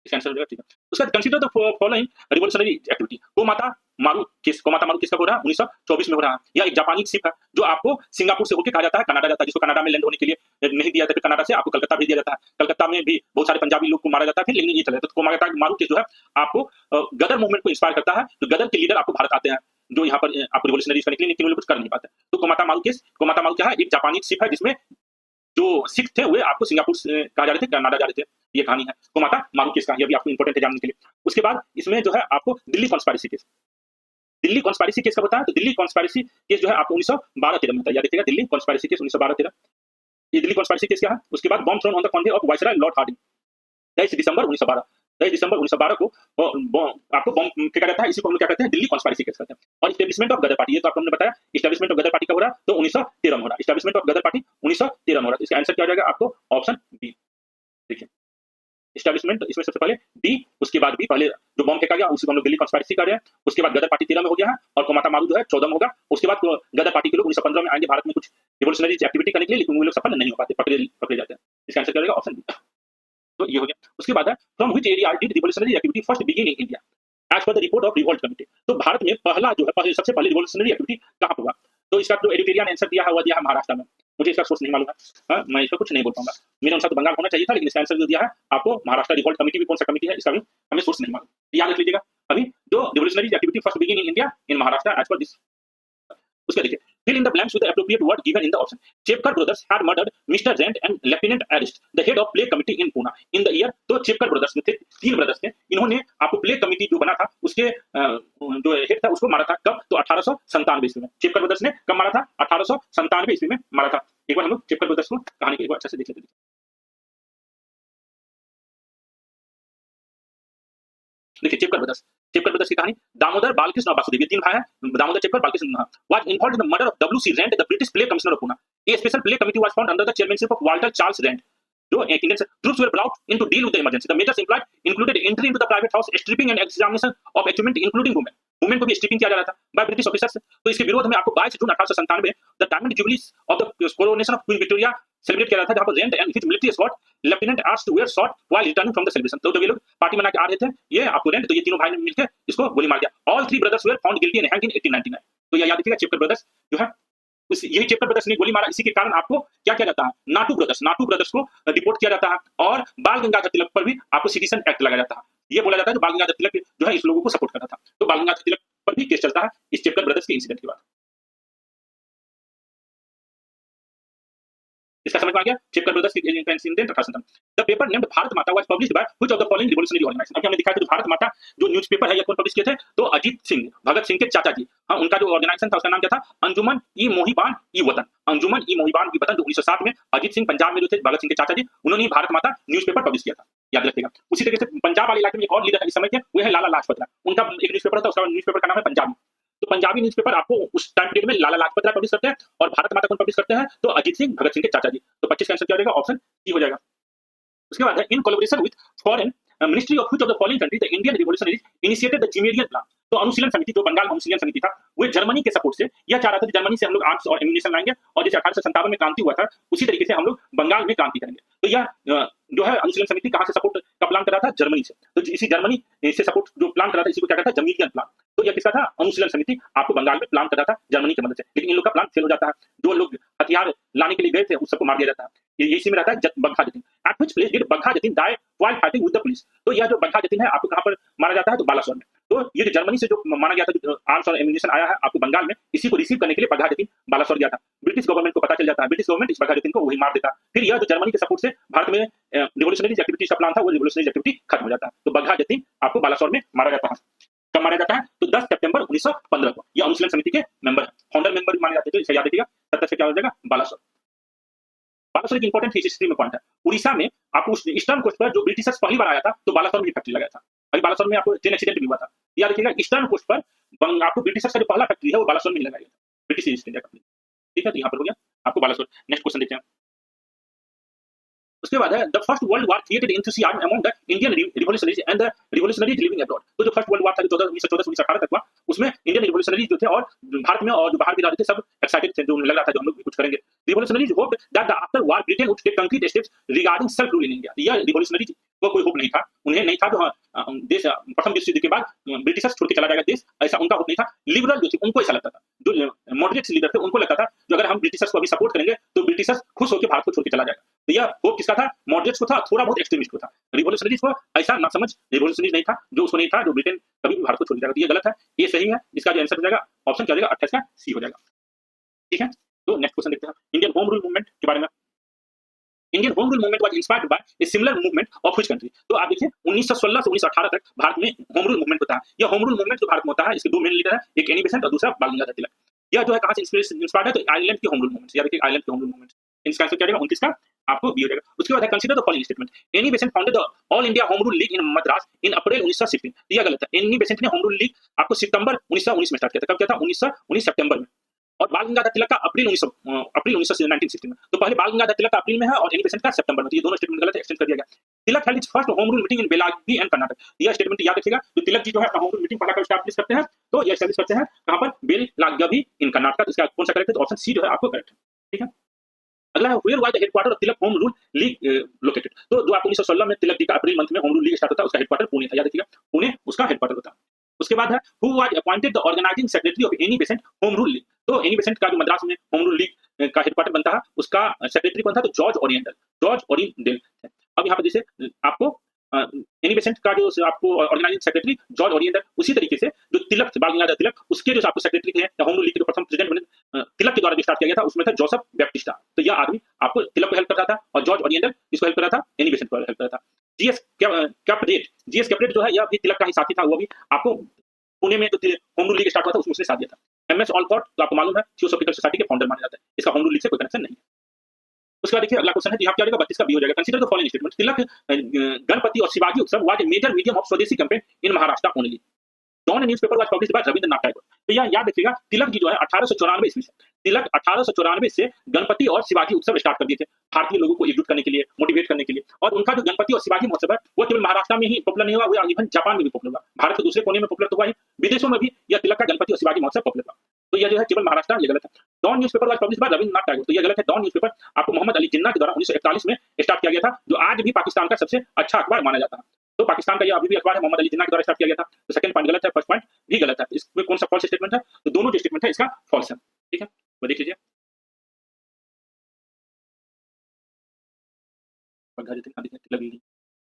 इसका आंसर हो जाएगा। ठीक है, उसके बाद consider the following revolutionary activity. गोमाता मारू केस, गोमाता मारू किसका हो रहा है, 1924 में हो रहा है। यह एक जापानी शिप है जो आपको सिंगापुर से होकर कहा जाता है कनाडा जाता है, जिसको कनाडा में लैंड होने के लिए नहीं दिया जाता, फिर कनाडा से आपको कलकत्ता भेज दिया जाता है। कलकत्ता में भी बहुत सारे पंजाबी लोग को मारा जाता है, फिर लेकिन ये चला जाता है। तो गोमाता मारू केस जो है आपको गदर मूवमेंट को इंस्पायर करता है, तो गदर के लीडर आपको भारत आते हैं, जो यहाँ पर आपको रिवॉल्यूशनरीज करने के लिए, लेकिन वो कुछ कर नहीं पाते। तो गोमाता मारू केस, गोमाता मारू क्या है, एक जापानी शिप है जिसमें जो सिख थे वे आपको सिंगापुर से कहा जा रहे थे, कनाडा जा रहे थे। ये कहानी है गोमाता मारू केस का, ये भी आपको इंपॉर्टेंट है जानने के लिए। उसके बाद इसमें जो है आपको Delhi conspiracy case, Delhi conspiracy case कब होता है, तो दिल्ली कॉन्स्पिरेसी केस जो है आपको 1912-13 में होता है। याद रखिएगा दिल्ली कॉन्स्पिरेसी केस 1912-13। ये दिल्ली कॉन्स्पिरेसी केस क्या है। उसके बाद bomb thrown on the convoy of viceroy Lord Hardinge, 23 दिसंबर 1912। 23 दिसंबर 1912 को आपको बॉम्ब फेंका जाता है। इसी को हम क्या कहते हैं, दिल्ली कॉन्स्पिरेसी केस कहते हैं। और एस्टैब्लिशमेंट ऑफ गदर पार्टी, ये तो आपको हमने बताया, एस्टैब्लिशमेंट ऑफ गदर पार्टी कब हो रहा है, तो 1913 में हो रहा है। एस्टैब्लिशमेंट ऑफ गदर पार्टी 1913 में हो रहा है। इसका आंसर क्या हो जाएगा आपको, ऑप्शन बी। देखिए एस्टैब्लिशमेंट इसमें सबसे पहले डी, उसके बाद भी, पहले जो बॉम्ब फेंका गया उसी को हम लोग दिल्ली कॉन्स्पिरेसी कर रहे हैं। उसके बाद गदर पार्टी 13 में हो गया है और गोमाता मारू जो है 14 में होगा। उसके बाद गदर पार्टी के लोग 1915 में आएंगे भारत में कुछ रिवॉल्यूशनरी एक्टिविटी करने के लिए, लेकिन वो लोग सफल नहीं हो पाते, पकड़े जाते हैं। इसका आंसर क्या रहेगा, ऑप्शन बी। तो ये हो गया। उसके बाद है from which area did revolutionary activity first begin in India as per the report of revolt committee. तो भारत में पहला जो है सबसे पहले रिवॉल्यूशनरी एक्टिविटी कहाँ हुआ, तो इसका जो एडिटोरियल आंसर दिया है वो दिया है महाराष्ट्र में। मुझे इसका सोर्स नहीं मालूम है, मैं इसका कुछ नहीं बोल पाऊंगा। मेरे अनुसार तो बंगाल होना चाहिए था, लेकिन इसका आंसर जो दिया है आपको महाराष्ट्र रिवोल्ट कमिटी भी कौन सा कमिटी है इसका भी हमें सोर्स नहीं मालूम, याद रख लीजिएगा। अभी जो revolutionary activity first begin in India in Maharashtra as per this. उसके देखिए fill in the blanks with the appropriate word given in the option. Chepkar brothers had murdered Mr. Rent and Lieutenant Arist, the head of plague committee in Pune in the year। तो चेपकर brothers थे, 3 brothers थे, इन्होंने आपको plague committee जो बना था उसके जो हेड था उसको मारा था कब, तो 1897 ईस्वी में। चेपकर ब्रदर्स ने कब मारा था, 1897 ईस्वी में मारा था। एक बार हम लोग चेपकर ब्रदर्स को कहानी को अच्छे से देख लेते हैं। देखिए चेपकर ब्रदर्स की कहानी, दामोदर बालकृष्ण और वासुदेव, ये 3 भाई हैं, Damodar Chapekar Balkrishna was involved in the murder of W.C. Rent, the British Plague Commissioner of Pune. A special plague committee was formed under the chairmanship of Walter Charles Rent. जो Indian troops were brought in to deal with the emergency. The measures employed included entry into the private house, stripping and examination of equipment including women. Women को भी striping किया जा रहा था by British officers. तो इसके विरोध में आपको 22 June 1897 the Diamond Jubilee of the coronation of Queen Victoria celebrate किया रहा था, जहां पर Rand and his military escort lieutenant asked too were shot while returning from the celebration. तो जब ये लोग पार्टी मना के आ रहे थे, ये आपको रेंट, तो ये तीनों भाई ने मिलकर इसको गोली मार दिया। All 3 brothers were found guilty and hanged in 1899। तो ये याद रखिएगा चेपकर ब्रदर्स जो है यही चेपकर ब्रदर्स ने गोली मारा। इसी के कारण आपको क्या किया जाता है, नाटू ब्रदर्स को रिपोर्ट किया जाता है और बाल गंगाधर तिलक पर भी आपको सिटीजन एक्ट लगाया जाता है। ये बोला जाता है कि बाल गंगाधर तिलक जो है इस लोगों को सपोर्ट करता था, तो बाल गंगाधर तिलक पर भी केस चलता है इस चेपकर ब्रदर्स के इंसिडेंट के बाद। इसका समझ में आ गया? चिपकर ब्रदर्स की incident 1857। The paper named Bharat Mata was published by which of the following revolutionary organisation. अभी हमने दिखाया कि जो भारत माता जो न्यूज़पेपर है, ये कौन पब्लिश किए थे? तो अजीत सिंह, भगत सिंह के चाचा जी। हाँ, उनका जो ऑर्गेनाइजेशन था उसका नाम क्या था? अंजुमन ई मोहिबान ई वतन। अंजुमन ई मोहिबान ई वतन, जो 1907 में अजीत सिंह पंजाब में जो थे, भगत सिंह के चाचा जी, उन्होंने ही भारत माता न्यूज़पेपर पब्लिश किया था, याद रखिएगा। उसी तरीके से पंजाब वाले इलाके में एक और लीडर है इस समय के, वो है लाला लाजपत राय। उनका एक न्यूज़पेपर था, उसका न्यूज़पेपर का नाम है पंजाबी। तो पंजाबी न्यूज़पेपर आपको उस टाइम पीरियड में लाला लाजपत राय पब्लिश करते हैं, और भारत माता कौन पब्लिश करते हैं? तो अजीत सिंह, भगत सिंह के चाचा जी। तो 25 का आंसर क्या हो जाएगा? ऑप्शन सी हो जाएगा। उसके बाद है in collaboration with foreign ministry of which of the following country the Indian revolutionaries initiated the Zimmermann plan. तो अनुशीलन समिति, जो बंगाल में अनुशीलन समिति था, वो जर्मनी के सपोर्ट से यह चाह रहा था कि जर्मनी से हम लोग आर्म्स और एम्यूनिशन लाएंगे, और जैसे 1857 में क्रांति हुआ था, उसी तरीके से हम लोग बंगाल में क्रांति करेंगे। तो यह जो है अनुशीलन समिति कहाँ से सपोर्ट का प्लान कर रहा था? जर्मनी से। तो इसी जर्मनी से सपोर्ट जो प्लान कर रहा था, इसी को क्या कहता है? जमीरियन प्लान। तो यह किसका था? अनुशीलन समिति आपको बंगाल में प्लान कर रहा था जर्मनी की मदद से। लेकिन इन लोग का प्लान फेल हो जाता है। जो लोग हथियार लाने के लिए गए थे, उस सबको मार दिया जाता है। ये इसी में रहता है Bagha Jatin. At which place did Bagha Jatin die while fighting with the police. तो यह जो बग्घा जतीन है, आपको कहाँ पर मारा जाता है? तो बालासोर में। तो ये जो जर्मनी से जो माना गया था, जो आर्म्स और एम्यूनिशन आया है आपको बंगाल में, इसी को रिसीव करने के लिए बग्घा जतीन बालासोर गया था। ब्रिटिश गवर्नमेंट को पता चल जाता है, ब्रिटिश गवर्नमेंट इस बग्घा जतीन को वही मार देता। फिर यह जो जर्मनी के सपोर्ट से भारत में रिवॉल्यूशनरी एक्टिविटीज का प्लान था, वो रिवॉल्यूशनरी एक्टिविटी खत्म हो जाता है। तो बग्घा जतीन आपको बालासोर में मारा जाता है। कब मारा जाता है? तो 10 सितंबर 1915 को। ये अनुशीलन समिति के मेंबर है, फाउंडर मेंबर माने जाते थे। इसे याद रखिएगा। 70 से क्या हो जाएगा? बालासोर। बालासोर एक इंपॉर्टेंट हिस्ट्री में पॉइंट है। उड़ीसा में आपको उस ईस्टर्न कोस्ट पर जो ब्रिटिशर्स पहली बार आया था, तो बालासोर में फैक्ट्री लगाया था। अभी बालासोर में आपको ट्रेन एक्सीडेंट भी हुआ था। याद रखिएगा, ईस्टर्न कोस्ट पर आपको ब्रिटिशर्स का जो पहला फैक्ट्री है, वो बालासोर में लगाया गया था, ब्रिटिश ईस्ट इंडिया कंपनी। ठीक है, तो यहाँ पर हो गया आपको बालासोर। नेक्स्ट क्वेश्चन देखते हैं। उसके बाद है the first world war created enthusiasm among the Indian revolutionaries and the revolutionaries living abroad. तो जो फर्स्ट वर्ल्ड वॉर था, जो 1914 से 1918 तक हुआ, उसमें इंडियन रिवॉल्यूशनरीज जो थे और भारत में और जो बाहर भी रहते थे, सब एक्साइटेड थे, जो उन्हें लग रहा था जो हम लोग भी कुछ करेंगे। Revolutionaries hoped that the after war Britain would take concrete steps regarding self rule in India. यह रिवॉल्यूशनरीज को कोई होप नहीं था, उन्हें नहीं था जो देश प्रथम विश्व युद्ध के बाद ब्रिटिशर्स छोड़ के चला जाएगा देश, ऐसा उनका होप नहीं था। लिबरल जो थे उनको ऐसा लगता था, जो मॉडरेट लीडर थे उनको लगता था जो अगर हम ब्रिटिशर्स को अभी सपोर्ट करेंगे तो ब्रिटिशर्स खुश होकर भारत को छोड़ के चला जाएगा। तो यह होप किसका था? मॉडरेट्स को था, थोड़ा बहुत एक्सट्रीमिस्ट को था। रिवॉल्यूशनरीज को ऐसा ना समझ रिवॉल्यूशनरीज नहीं था, जो उसको नहीं था जो ब्रिटेन कभी भी भारत को छोड़ जाएगा। तो ये गलत है, ये सही है। इसका जो आंसर हो जाएगा ऑप्शन क्या हो जाएगा? 28 का सी हो जाएगा। ठीक है, तो नेक्स्ट क्वेश्चन देखते हैं इंडियन होम रूल मूवमेंट के बारे में। Indian home rule movement was inspired by a similar movement of which country. तो आप देखिए 1916 से 1918 तक भारत में होम रूल मूवमेंट होता है। यह होम रूल मूवमेंट जो भारत में होता है, इसके दो मेन लीडर हैं, एक एनी बेसेंट और दूसरा बाल गंगाधर तिलक। यह जो है कहां से इंस्पायर्ड है? तो आयरलैंड के होम रूल मूवमेंट। याद रखिए, आयरलैंड के होम रूल मूवमेंट। इसका आंसर क्या हो जाएगा? 29 का आपको बी हो जाएगा। उसके बाद है consider the following statement. Annie Besant founded the all India home rule league in Madras in April 1916। तो यह गलत है। एनी बेसेंट ने होम रूल लीग आपको सितंबर 1919 में स्टार्ट किया था। कब किया था? 1919 सितंबर में। और बाल गंगाधर तिलक का अप्रैल 1916 में। तो पहले बाल गंगाधर तिलक का अप्रैल में है और एनी बेसेंट का सितंबर में। तो ये दोनों स्टेटमेंट गलत है, एक्सटेंड कर दिया गया। Tilak held his first home rule meeting in Belagavi and Karnataka. यह स्टेटमेंट याद रखिएगा, तो तिलक जी जो है अपना होम रूल मीटिंग पहला कब एस्टैब्लिश करते हैं? तो ये एस्टैब्लिश करते हैं कहां पर? बेलागावी इन कर्नाटक। इसका कौन सा करेक्ट है? तो ऑप्शन सी जो है आपको करेक्ट है। ठीक है, अगला है where was the headquarter of Tilak home rule League located. तो जो आपको 1916 में तिलक जी का अप्रैल मंथ में होम रूल लीग स्टार्ट होता है, उसका हेडक्वार्टर पुणे था। याद रखिएगा, पुणे उसका हेडक्वार्टर होता है। उसके बाद है who was appointed the organizing secretary of Annie Besant home rule League. तो एनी बेसेंट का जो मद्रास में होम रूल लीग का हेडक्वार्टर बनता है, उसका सेक्रेटरी कौन था? तो जॉर्ज ओरिएंटल। George oriental. अब यहाँ पर जैसे आपको एनी बेसेंट का जो आपको ऑर्गेनाइजिंग सेक्रेटरी जॉर्ज ओरिएंटल, उसी तरीके से जो तिलक बाल गंगाधर तिलक, उसके जो आपको सेक्रेटरी थे या होम रूल लीग के जो प्रथम प्रेसिडेंट बने तिलक के द्वारा जो स्टार्ट किया गया था, उसमें था जोसेफ बैप्टिस्टा। तो यह आदमी आपको तिलक को हेल्प कर रहा था और जॉर्ज ओरिएंटल इसको हेल्प कर रहा था, एनी बेसेंट को हेल्प कर रहा था। जीएस कैपरेट जो है, यह भी तिलक का ही साथी था। वो भी आपको पुणे में जो होम रूल लीग स्टार्ट हुआ था, उसमें उसने साथ दिया था। एमएस ऑलकॉट तो आपको मालूम है थियोसॉफिकल सोसाइटी के फाउंडर माना जाता है। इसका होम रूल लीग से कोई कनेक्शन नहीं है। उसके बाद देखिए अगला क्वेश्चन है, यहाँ क्या हो जाएगा? 32 का बी हो जाएगा। Consider the following statement. Tilak Ganpati और Shivaji Utsav was a major medium of Swadeshi campaign in Maharashtra only. Dawn newspaper was published by Rabindranath Tagore. तो यह याद रखिएगा, तिलक जी जो है 1894 ईस्वी से, तिलक 1894 से गणपति और शिवाजी उत्सव स्टार्ट कर दिए थे, भारतीय लोगों को एकजुट करने के लिए, मोटिवेट करने के लिए। और उनका जो गणपति और शिवाजी महोत्सव है, वो केवल महाराष्ट्र में ही पॉपुलर नहीं हुआ, वो इवन जापान में भी पॉपुलर हुआ। भारत के दूसरे कोने में पॉपुलर तो हुआ ही, विदेशों में भी यह तिलक का गणपति और शिवाजी महोत्सव पॉपुलर हुआ। तो यह जो है केवल महाराष्ट्र, ये गलत है। Dawn newspaper was published by Rabindranath Tagore. तो यह गलत है। डॉन न्यूज़पेपर आपको मोहम्मद अली जिन्ना के द्वारा 1941 में स्टार्ट किया गया था, जो आज भी पाकिस्तान का सबसे अच्छा अखबार माना जाता है। तो पाकिस्तान का यह अभी भी अखबार है, मोहम्मद अली जिन्ना के द्वारा स्टार्ट किया गया था। तो सेकंड पॉइंट गलत है, फर्स्ट पॉइंट भी गलत है। इसमें कौन सा फॉल्स स्टेटमेंट है? तो दोनों जो स्टेटमेंट है इसका फॉल्स है। ठीक है, वो देख लीजिए।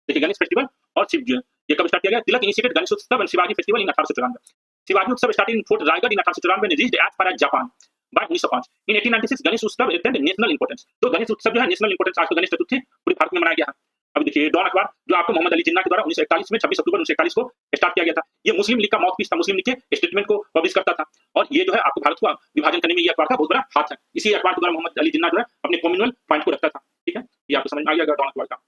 देखिए गणेश फेस्टिवल और शिव जी, ये कब स्टार्ट किया गया? तिलक initiated Ganesh Utsav and Shivaji festival in 1894। Shivaji Utsav started in fort Raigad in 1894 and reached as far as Japan. By 1905। In 1896 Ganesh Utsav attend national importance. तो गणेश उत्सव जो है नेशनल इंपॉर्टेंस, आज तो गणेश चतुर्थी पूरे भारत में मनाया गया है। अभी देखिए डॉन अखबार जो आपको मोहम्मद अली जिन्ना के द्वारा 1941 में 26 अक्टूबर 1941 को स्टार्ट किया गया था। ये मुस्लिम लीग का माउथपीस था, मुस्लिम लीग के स्टेटमेंट को पब्लिश करता था और ये जो है आपको भारत को विभाजन करने में ये अखबार का बहुत बड़ा हाथ है। इसी अखबार के द्वारा मोहम्मद अली जिन्ना जो है अपने कम्युनल पॉइंट को रखता था। ठीक है, ये आपको समझ में आ गया डॉन अखबार का।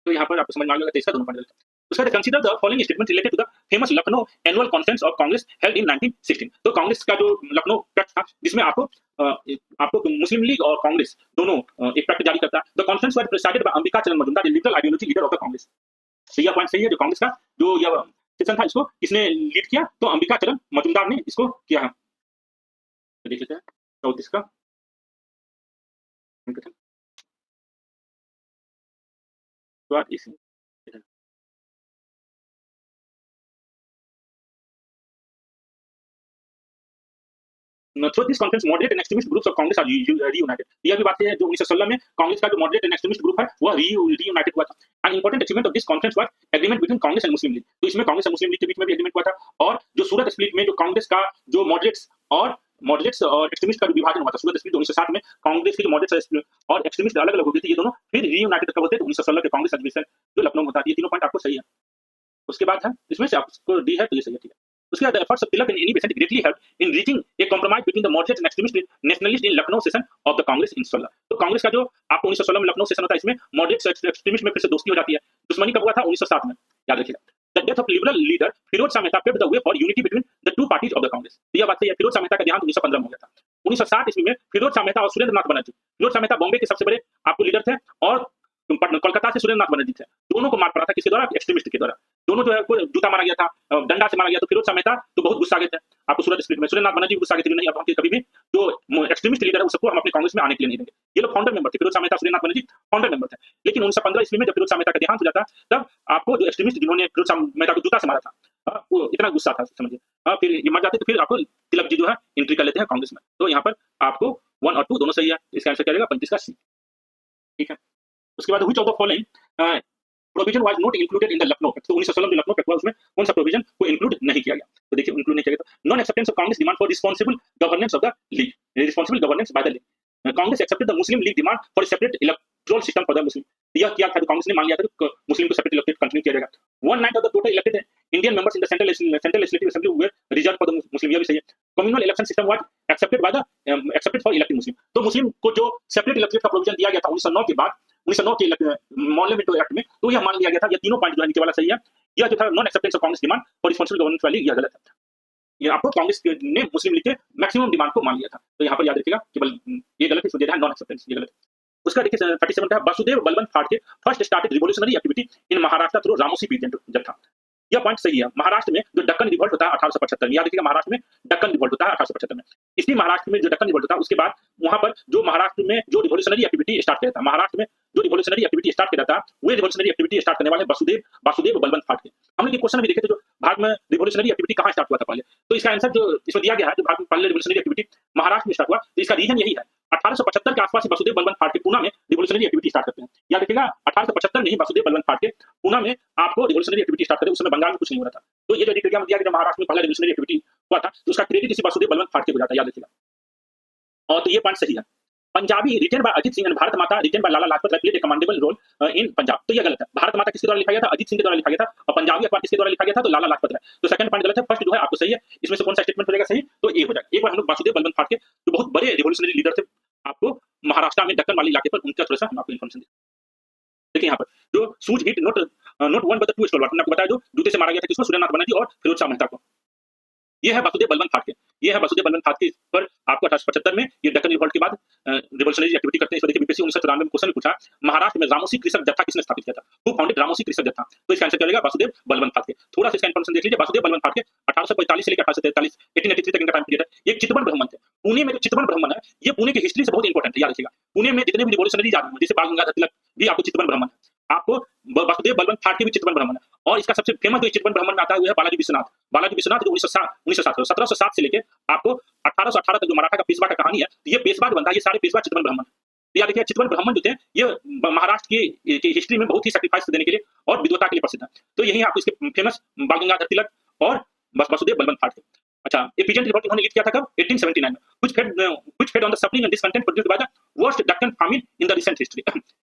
तो यहाँ पर आपको समझ में आ गया इसका दोनों पॉइंट। उसका consider the following statement related to the famous Lucknow annual conference of Congress held in 1916। तो कांग्रेस का जो लखनऊ पैक्ट था जिसमें आपको मुस्लिम लीग और कांग्रेस दोनों एक पैक्ट जारी करता है। The conference was presided by Ambika Charan Majumdar, liberal ideology leader of the Congress. तो यह पॉइंट सही है, जो कांग्रेस का जो यह सेशन था इसको किसने लीड किया, तो अंबिका चरण मजूमदार ने इसको किया है। तो देख लेते हैं तो इसका तो इस through this conference moderate and extremist groups of Congress are reunited. यह भी बात है जो 1916 में कांग्रेस का जो मॉडरेट एंड एक्सट्रीमिस्ट ग्रुप है वह रीयूनाइटेड हुआ था। An important achievement of this conference was agreement between Congress and Muslim league. तो इसमें कांग्रेस और मुस्लिम लीग के बीच में भी एग्रीमेंट हुआ था। और जो सूरत स्प्लिट में जो कांग्रेस का जो मॉडरेट्स और एक्सट्रीमिस्ट का विभाजन हुआ था, सूरत स्प्लिट 1960 में कांग्रेस के मॉडरेट्स और एक्सट्रीमिस्ट अलग अलग हो गए थे, ये दोनों फिर रीयूनाइटेड कब होते थे, 1916 के कांग्रेस अधिवेशन जो लखनऊ में होता है। ये तीनों पॉइंट आपको सही है। उसके बाद है इसमें से आपको डी है तो ये सही है। ठीक है, उसके बाद efforts of Tilak and Annie Besant greatly help in reaching a compromise between the moderates and extremist nationalist in Lucknow session of the Congress in 16। तो कांग्रेस का जो आपको 1916 में लखनऊ सेशन होता है, इसमें मॉडरेट्स और एक्सट्रीमिस्ट में फिर से दोस्ती हो जाती है। दुश्मनी कब हुआ था, 1907 में, याद रखिएगा। The death of liberal leader Firoz Shah Mehta paved the way for unity between the two parties of the Congress. तो यह बात सही है, फिरोज शाह मेहता का देहांत 1915 में हो गया था। 1960 ईस्वी में फिरोज शाह मेहता और सुरेंद्र नाथ बनर्जी, फिरोज शाह मेहता बॉम्बे के सबसे बड़े आपको लीडर थे और कोलकाता से सुरेंद्र नाथ बनर्जी थे। दोनों को मार पड़ा था किसके द्वारा, एक्सट्रीमिस्ट के द्वारा। दोनों जो है को जूता मारा गया था, डंडा से मारा गया। तो फिरोज शाह मेहता तो बहुत गुस्सा गए थे आपको सूरत स्प्लिट में, सुरेंद्र नाथ बनर्जी गुस्सा गए थे नहीं अब हम कभी भी जो एक्सट्रीमिस्ट लीडर है उसको हम अपने कांग्रेस में आने के लिए नहीं देंगे। ये लोग फाउंडर मेंबर थे, फिरोज शाह मेहता सुरेंद्र नाथ बनर्जी फाउंडर मेंबर थे। लेकिन 1915 ईस्वी में जब फिरोज शाह मेहता का देहांत हो जाता तब आपको जो एक्सट्रीमिस्ट जिन्होंने फिरोज शाह मेहता को जूता से मारा था वो इतना गुस्सा था समझिए, फिर ये मर जाते तो फिर आपको तिलक जी जो है एंट्री कर लेते हैं कांग्रेस में। तो यहाँ पर आपको 1 और 2 दोनों सही है। इसका आंसर क्या रहेगा, 35 का सी। ठीक है, उसके बाद which of the following provision was not included in the Lucknow pact. तो 1916 में लखनऊ पैक्ट हुआ उसमें कौन सा प्रोविजन को इंक्लूड नहीं किया गया, तो देखिए इंक्लूड नहीं किया गया। Non acceptance of Congress demand for responsible governance of the league, responsible governance by the league. Congress accepted the Muslim league demand for separate electoral system for the Muslim. यह किया था, कांग्रेस ने मान लिया था कि मुस्लिम को सेपरेट इलेक्टेड कंटिन्यू किया जाएगा। 1/9 of the total elected Indian members in the central legislative assembly were reserved for the Muslim, यह भी सही है। Communal election system was accepted by the accepted for elected Muslim. तो मुस्लिम को जो सेपरेट इलेक्टेड का प्रोविजन दिया गया था 1909 के बाद, 1909 के मॉडल एक्ट में, तो यह मान लिया गया था। ये तीनों पॉइंट जो है नीचे वाला सही है। यह जो था non acceptance of Congress demand for responsible governance वाली यह गलत है। ये आपको कांग्रेस ने मुस्लिम लीग के मैक्सिमम डिमांड को मान लिया था, तो यहाँ पर याद रखिएगा केवल ये गलत है, इसमें दे रहा है नॉन एक्सेप्टेंस, ये गलत है। उसका देखिए 37 का Vasudev Balwant Phadke first started revolutionary activity in Maharashtra through Ramoshi period जत्था। यह पॉइंट सही है। महाराष्ट्र में जो डक्कन रिवॉल्ट होता है 1875 में, याद रखिएगा महाराष्ट्र में डक्कन रिवॉल्ट होता है 1875 में। इसी महाराष्ट्र में जो डक्कन रिवॉल्ट होता है उसके बाद वहां पर जो महाराष्ट्र में जो रिवॉल्यूशनरी एक्टिविटी स्टार्ट किया था, महाराष्ट्र में जो रिवॉल्यूशनरी एक्टिविटी स्टार्ट किया था वो रिवॉल्यूशनरी एक्टिविटी स्टार्ट करने वाले वासुदेव बलवंत फाड़के। हम लोग ये क्वेश्चन भी देखे थे जो भारत में रिवॉल्यूशनरी एक्टिविटी कहां स्टार्ट हुआ था पहले, तो इसका आंसर जो इसमें दिया गया है जो भारत में पहले रिवॉल्यूशनरी एक्टिविटी महाराष्ट्र में स्टार्ट हुआ, तो इसका रीजन यही है। 1875 के आसपास वासुदेव बलवंत फाड़के पुणे में रिवॉल्यूशनरी एक्टिविटी स्टार्ट करते हैं। याद रखिएगा 1875 में ही वासुदेव बलवंत फाड़के पुणे में आपको रिवॉल्यूशनरी एक्टिविटी स्टार्ट करते, उस समय बंगाल में कुछ नहीं हो रहा था। तो ये जो डिटेल में दिया गया महाराष्ट्र में पहला रिवॉल्यूशनरी एक्टिविटी हुआ था, तो उसका क्रेडिट इसी वासुदेव बलवंत फाड़के को जाता है, याद रखिएगा। और तो ये पॉइंट सही है। Punjabi written by Ajit Singh and Bharat Mata written by Lala Lajpat Rai played a commendable role in Punjab. तो ये गलत है। भारत माता किसके द्वारा लिखा गया था, अजीत सिंह के द्वारा लिखा गया था, और पंजाबी अखबार किसके द्वारा लिखा गया था, तो लाला लाजपत राय। तो सेकंड पॉइंट गलत है, फर्स्ट जो है आपको सही है। इसमें से कौन सा स्टेटमेंट हो जाएगा सही, तो ये हो जाएगा। एक बार हम लोग वासुदेव बलवंत फाड़के जो बहुत बड़े रिवॉल्यूशनरी लीडर थे आपको महाराष्ट्र में डक्कन वाले इलाके पर, उनका थोड़ा सा हम आपको इन्फॉर्मेशन दें। देखिए यहाँ पर जो सूज हिट नॉट 1 बट 2 स्टॉलवर्ट, आपको बताया जो जूते से मारा गया था किसको, सुरेंद्र नाथ बनर्जी और फिरोज शाह मेहता को। ये है वासुदेव बलवंत फाड़के, ये है वासुदेव बलवंत फाड़के पर आपको 1875 में ये डक्कन रिवॉल्ट के बाद रिवॉल्यूशनरी एक्टिविटी करते हैं। इसको देखिए बीपीएससी 1994 में क्वेश्चन पूछा, महाराष्ट्र में रामोसी कृषक जत्था किसने स्थापित किया था, हु फाउंडेड रामोसी कृषक जत्था। तो इसका आंसर क्या रहेगा, वासुदेव बलवंत फाड़के। थोड़ा सा इसका इन्फॉर्मेशन देख लीजिए। वासुदेव बलवंत फाड़के 1845 से लेकर 1843 1883 तक इनका टाइम पीरियड है। ये चितवन ब्राह्मण थे। पुणे में जो चितवन ब्राह्मण है ये पुणे की हिस्ट्री से बहुत इंपॉर्टेंट है, याद रखिएगा। पुणे में जितने भी रिवॉल्यूशनरी जैसे बाल गंगाधर तिलक भी आपको चितवन ब्राह्मण है, आपको वासुदेव बलवंत फाड़के भी चितवन ब्राह्मण है। और इसका सबसे फेमस जो चितवन ब्राह्मण में आता है वो है बालाजी विश्वनाथ। बालाजी विश्वनाथ जो 1707 से लेके आपको 1818 तक जो मराठा का पेशवा का कहानी है, ये पेशवा जो बनता है ये सारे पेशवा चितवन ब्राह्मण। तो याद रखिए चितवन ब्राह्मण जो थे ये महाराष्ट्र की हिस्ट्री में बहुत ही सैक्रिफाइस देने के लिए और विद्वता के लिए प्रसिद्ध है। तो यही आपको इसके फेमस बाल गंगाधर तिलक और वासुदेव बलवंत फाड़के। अच्छा, ए पीजेंट रिपोर्ट इन्होंने लीड किया था कब? 1879 में, which fed on the suffering and discontent produced by the worst Deccan famine in the recent history.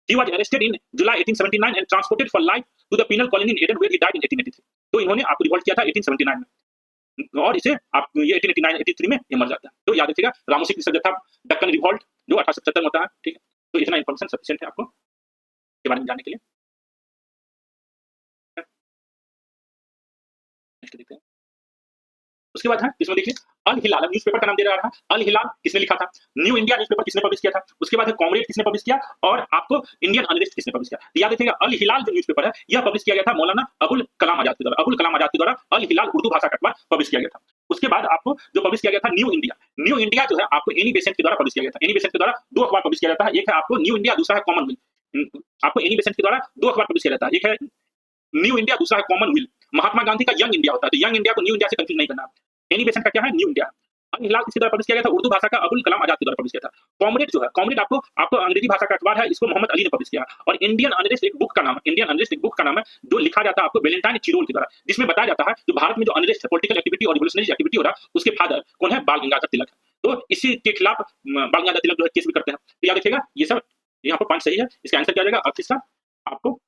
He was arrested in July 1879 and transported for life to the penal colony in Eden, where he died in 1883. तो इन्होंने आपको revolt किया था 1879 में, और इसे आप ये 1889 83 में ये मर जाता है। तो याद रखिएगा, रामोसी कृष्ण जो था डक्कन रिवोल्ट जो 1877 में होता है, ठीक है। तो इतना इन्फॉर्मेशन सफिशिएंट है आपको के बारे में जानने के लिए। नेक्स्ट देखते हैं। उसके बाद है इसमें देखिए अल हिलाल, न्यूज़पेपर का नाम दे रहा था। अल हिलाल किसने लिखा था? न्यू इंडिया न्यूज़पेपर किसने पब्लिश किया था? उसके बाद है कॉमरेड किसने पब्लिश किया, और आपको इंडियन अनरेस्ट किसने पब्लिश किया? तो याद रखिएगा, अल हिलाल जो न्यूज़पेपर है यह पब्लिश किया गया था मौलाना अबुल कलाम आजाद के द्वारा। अबुल कलाम आजाद के द्वारा अल हिलाल उर्दू भाषा का अखबार पब्लिश किया गया था। उसके बाद आपको जो पब्लिश किया गया था न्यू इंडिया। न्यू इंडिया जो है आपको एनी बेसेंट के द्वारा पब्लिश किया गया था। एनी बेसेंट के द्वारा दो अखबार पब्लिश किया जाता है, एक है आपको न्यू इंडिया, दूसरा है कॉमनवेल्थ। आपको एनी बेसेंट के द्वारा दो अखबार पब्लिश किया जाता है, एक है न्यू इंडिया, दूसरा है कॉमनवेल्थ। महात्मा गांधी का यंग इंडिया होता है, तो यंग इंडिया को न्यू इंडिया से कंफ्यूज नहीं करना। एनी बेसेंट का क्या है? New India. अल हिलाल किसके द्वारा पब्लिश किया गया था? उर्दू भाषा का अबुल कलाम आजाद के द्वारा पब्लिश किया था। कॉमरेड जो है, कॉमरेड आपको अंग्रेजी भाषा का अखबार है, इसको मोहम्मद अली ने पब्लिश किया। और इंडियन अनरेस्ट एक बुक का नाम है, इंडियन अनरेस्ट एक बुक का नाम है जो लिखा जाता है आपको वैलेंटाइन चिरोल के द्वारा, जिसमें बताया जाता है जो भारत में जो अनरेस्ट है, पॉलिटिकल एक्टिविटी और रिवोल्यूशनरी एक्टिविटी हो रहा है, उसके फादर कौन है? बाल गंगाधर तिलक। तो इसी के खिलाफ बाल गंगाधर तिलक जो है केस भी करते हैं। तो याद रखिएगा, ये सब यहाँ पर पॉइंट सही है। इसका आंसर क्या हो जाएगा? 38 का आपको